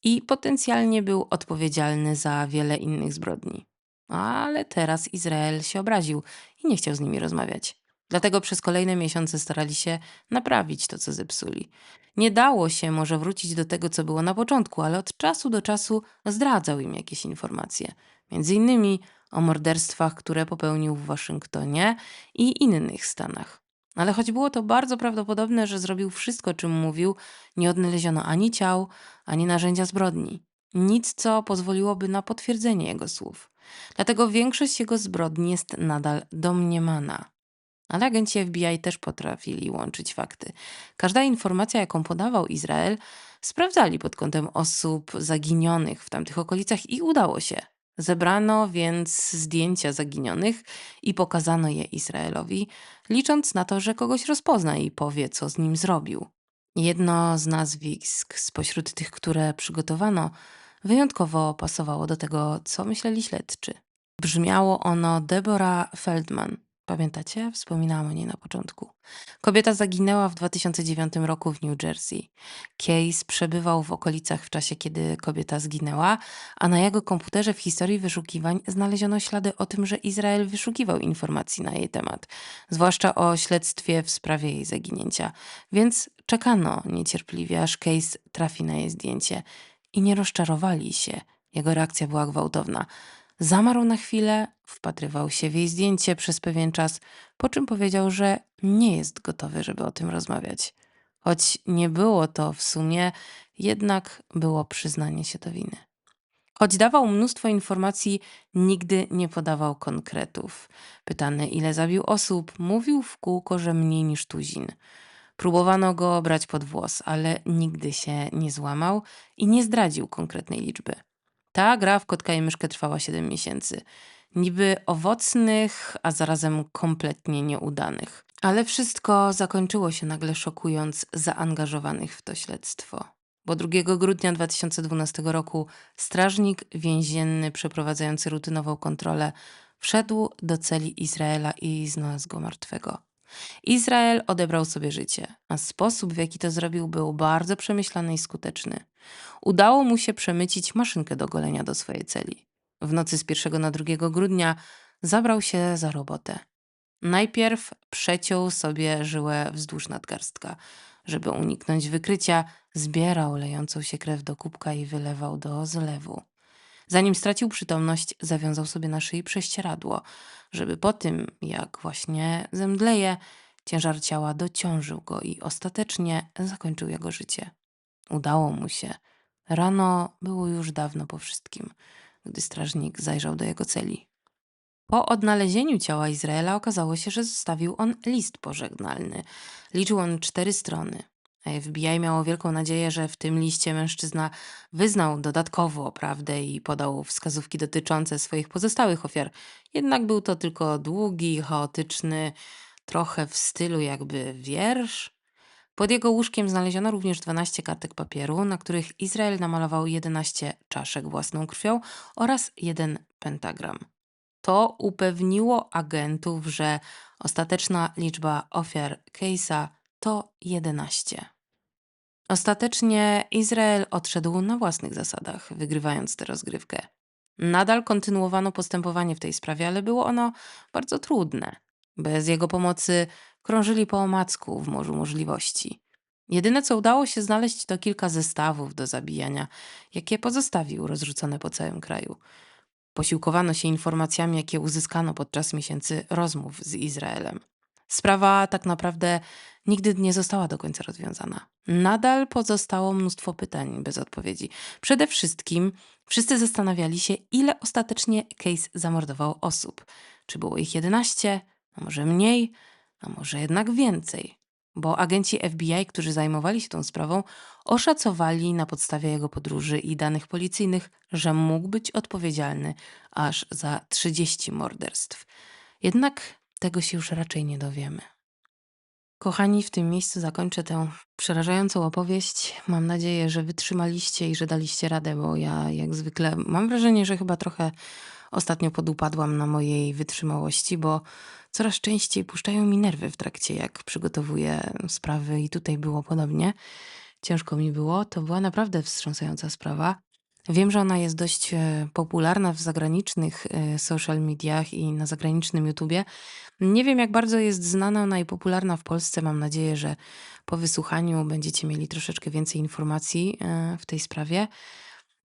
i potencjalnie był odpowiedzialny za wiele innych zbrodni. Ale teraz Izrael się obraził i nie chciał z nimi rozmawiać. Dlatego przez kolejne miesiące starali się naprawić to, co zepsuli. Nie dało się może wrócić do tego, co było na początku, ale od czasu do czasu zdradzał im jakieś informacje. Między innymi o morderstwach, które popełnił w Waszyngtonie i innych stanach. Ale choć było to bardzo prawdopodobne, że zrobił wszystko, czym mówił, nie odnaleziono ani ciał, ani narzędzia zbrodni. Nic, co pozwoliłoby na potwierdzenie jego słów. Dlatego większość jego zbrodni jest nadal domniemana. Ale agenci FBI też potrafili łączyć fakty. Każda informacja, jaką podawał Izrael, sprawdzali pod kątem osób zaginionych w tamtych okolicach i udało się. Zebrano więc zdjęcia zaginionych i pokazano je Izraelowi, licząc na to, że kogoś rozpozna i powie, co z nim zrobił. Jedno z nazwisk spośród tych, które przygotowano, wyjątkowo pasowało do tego, co myśleli śledczy. Brzmiało ono Deborah Feldman. Pamiętacie? Wspominałam o niej na początku. Kobieta zaginęła w 2009 roku w New Jersey. Case przebywał w okolicach w czasie, kiedy kobieta zginęła, a na jego komputerze w historii wyszukiwań znaleziono ślady o tym, że Izrael wyszukiwał informacji na jej temat, zwłaszcza o śledztwie w sprawie jej zaginięcia. Więc czekano niecierpliwie, aż Case trafi na jej zdjęcie. I nie rozczarowali się. Jego reakcja była gwałtowna. Zamarł na chwilę, wpatrywał się w jej zdjęcie przez pewien czas, po czym powiedział, że nie jest gotowy, żeby o tym rozmawiać. Choć nie było to w sumie, jednak było przyznanie się do winy. Choć dawał mnóstwo informacji, nigdy nie podawał konkretów. Pytany, ile zabił osób, mówił w kółko, że mniej niż tuzin. Próbowano go brać pod włos, ale nigdy się nie złamał i nie zdradził konkretnej liczby. Ta gra w kotka i myszkę trwała 7 miesięcy. Niby owocnych, a zarazem kompletnie nieudanych. Ale wszystko zakończyło się nagle szokując zaangażowanych w to śledztwo. Bo 2 grudnia 2012 roku strażnik więzienny przeprowadzający rutynową kontrolę wszedł do celi Izraela i znalazł go martwego. Izrael odebrał sobie życie, a sposób, w jaki to zrobił, był bardzo przemyślany i skuteczny. Udało mu się przemycić maszynkę do golenia do swojej celi. W nocy z 1 na 2 grudnia zabrał się za robotę. Najpierw przeciął sobie żyłę wzdłuż nadgarstka. Żeby uniknąć wykrycia, zbierał lejącą się krew do kubka i wylewał do zlewu. Zanim stracił przytomność, zawiązał sobie na szyi prześcieradło, żeby po tym, jak właśnie zemdleje, ciężar ciała dociążył go i ostatecznie zakończył jego życie. Udało mu się. Rano było już dawno po wszystkim, gdy strażnik zajrzał do jego celi. Po odnalezieniu ciała Izraela okazało się, że zostawił on list pożegnalny. Liczył on 4 strony. A FBI miało wielką nadzieję, że w tym liście mężczyzna wyznał dodatkowo prawdę i podał wskazówki dotyczące swoich pozostałych ofiar. Jednak był to tylko długi, chaotyczny, trochę w stylu jakby wiersz. Pod jego łóżkiem znaleziono również 12 kartek papieru, na których Izrael namalował 11 czaszek własną krwią oraz 1 pentagram. To upewniło agentów, że ostateczna liczba ofiar Case'a to 11. Ostatecznie Izrael odszedł na własnych zasadach, wygrywając tę rozgrywkę. Nadal kontynuowano postępowanie w tej sprawie, ale było ono bardzo trudne. Bez jego pomocy krążyli po omacku w morzu możliwości. Jedyne, co udało się znaleźć, to kilka zestawów do zabijania, jakie pozostawił rozrzucone po całym kraju. Posiłkowano się informacjami, jakie uzyskano podczas miesięcy rozmów z Izraelem. Sprawa tak naprawdę nigdy nie została do końca rozwiązana. Nadal pozostało mnóstwo pytań bez odpowiedzi. Przede wszystkim wszyscy zastanawiali się, ile ostatecznie Case zamordował osób. Czy było ich 11, a może mniej, a może jednak więcej. Bo agenci FBI, którzy zajmowali się tą sprawą, oszacowali na podstawie jego podróży i danych policyjnych, że mógł być odpowiedzialny aż za 30 morderstw. Jednak tego się już raczej nie dowiemy. Kochani, w tym miejscu zakończę tę przerażającą opowieść. Mam nadzieję, że wytrzymaliście i że daliście radę, bo ja jak zwykle mam wrażenie, że chyba trochę ostatnio podupadłam na mojej wytrzymałości, bo coraz częściej puszczają mi nerwy w trakcie, jak przygotowuję sprawy i tutaj było podobnie. Ciężko mi było, to była naprawdę wstrząsająca sprawa. Wiem, że ona jest dość popularna w zagranicznych social mediach i na zagranicznym YouTubie. Nie wiem, jak bardzo jest znana ona i popularna w Polsce. Mam nadzieję, że po wysłuchaniu będziecie mieli troszeczkę więcej informacji w tej sprawie.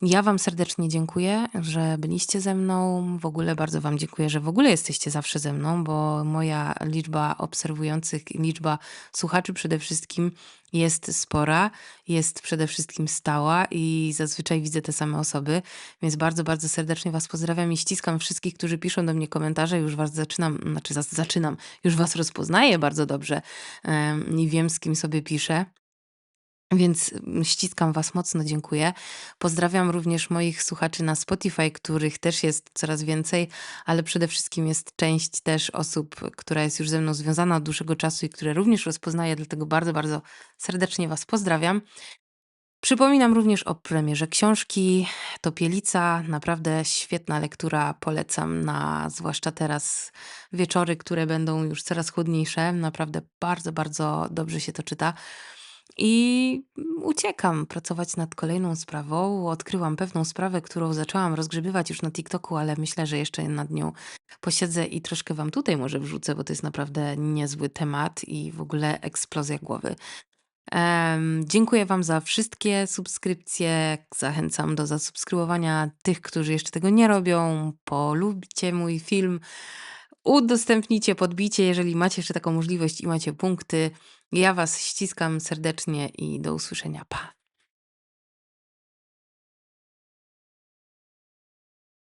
Ja wam serdecznie dziękuję, że byliście ze mną. W ogóle bardzo wam dziękuję, że w ogóle jesteście zawsze ze mną, bo moja liczba obserwujących, liczba słuchaczy przede wszystkim jest spora, jest przede wszystkim stała i zazwyczaj widzę te same osoby, więc bardzo, bardzo serdecznie was pozdrawiam i ściskam wszystkich, którzy piszą do mnie komentarze. Już was zaczynam, zaczynam, już was rozpoznaję bardzo dobrze i wiem, z kim sobie piszę. Więc ściskam was mocno, dziękuję. Pozdrawiam również moich słuchaczy na Spotify, których też jest coraz więcej, ale przede wszystkim jest część też osób, która jest już ze mną związana od dłuższego czasu i które również rozpoznaję, dlatego bardzo, bardzo serdecznie was pozdrawiam. Przypominam również o premierze książki Topielica. Naprawdę świetna lektura, polecam na zwłaszcza teraz wieczory, które będą już coraz chłodniejsze. Naprawdę bardzo, bardzo dobrze się to czyta. I uciekam pracować nad kolejną sprawą. Odkryłam pewną sprawę, którą zaczęłam rozgrzebywać już na TikToku, ale myślę, że jeszcze nad nią posiedzę i troszkę wam tutaj może wrzucę, bo to jest naprawdę niezły temat i w ogóle eksplozja głowy. Dziękuję wam za wszystkie subskrypcje. Zachęcam do zasubskrybowania tych, którzy jeszcze tego nie robią. Polubcie mój film, udostępnijcie, podbijcie, jeżeli macie jeszcze taką możliwość i macie punkty. Ja was ściskam serdecznie i do usłyszenia. Pa!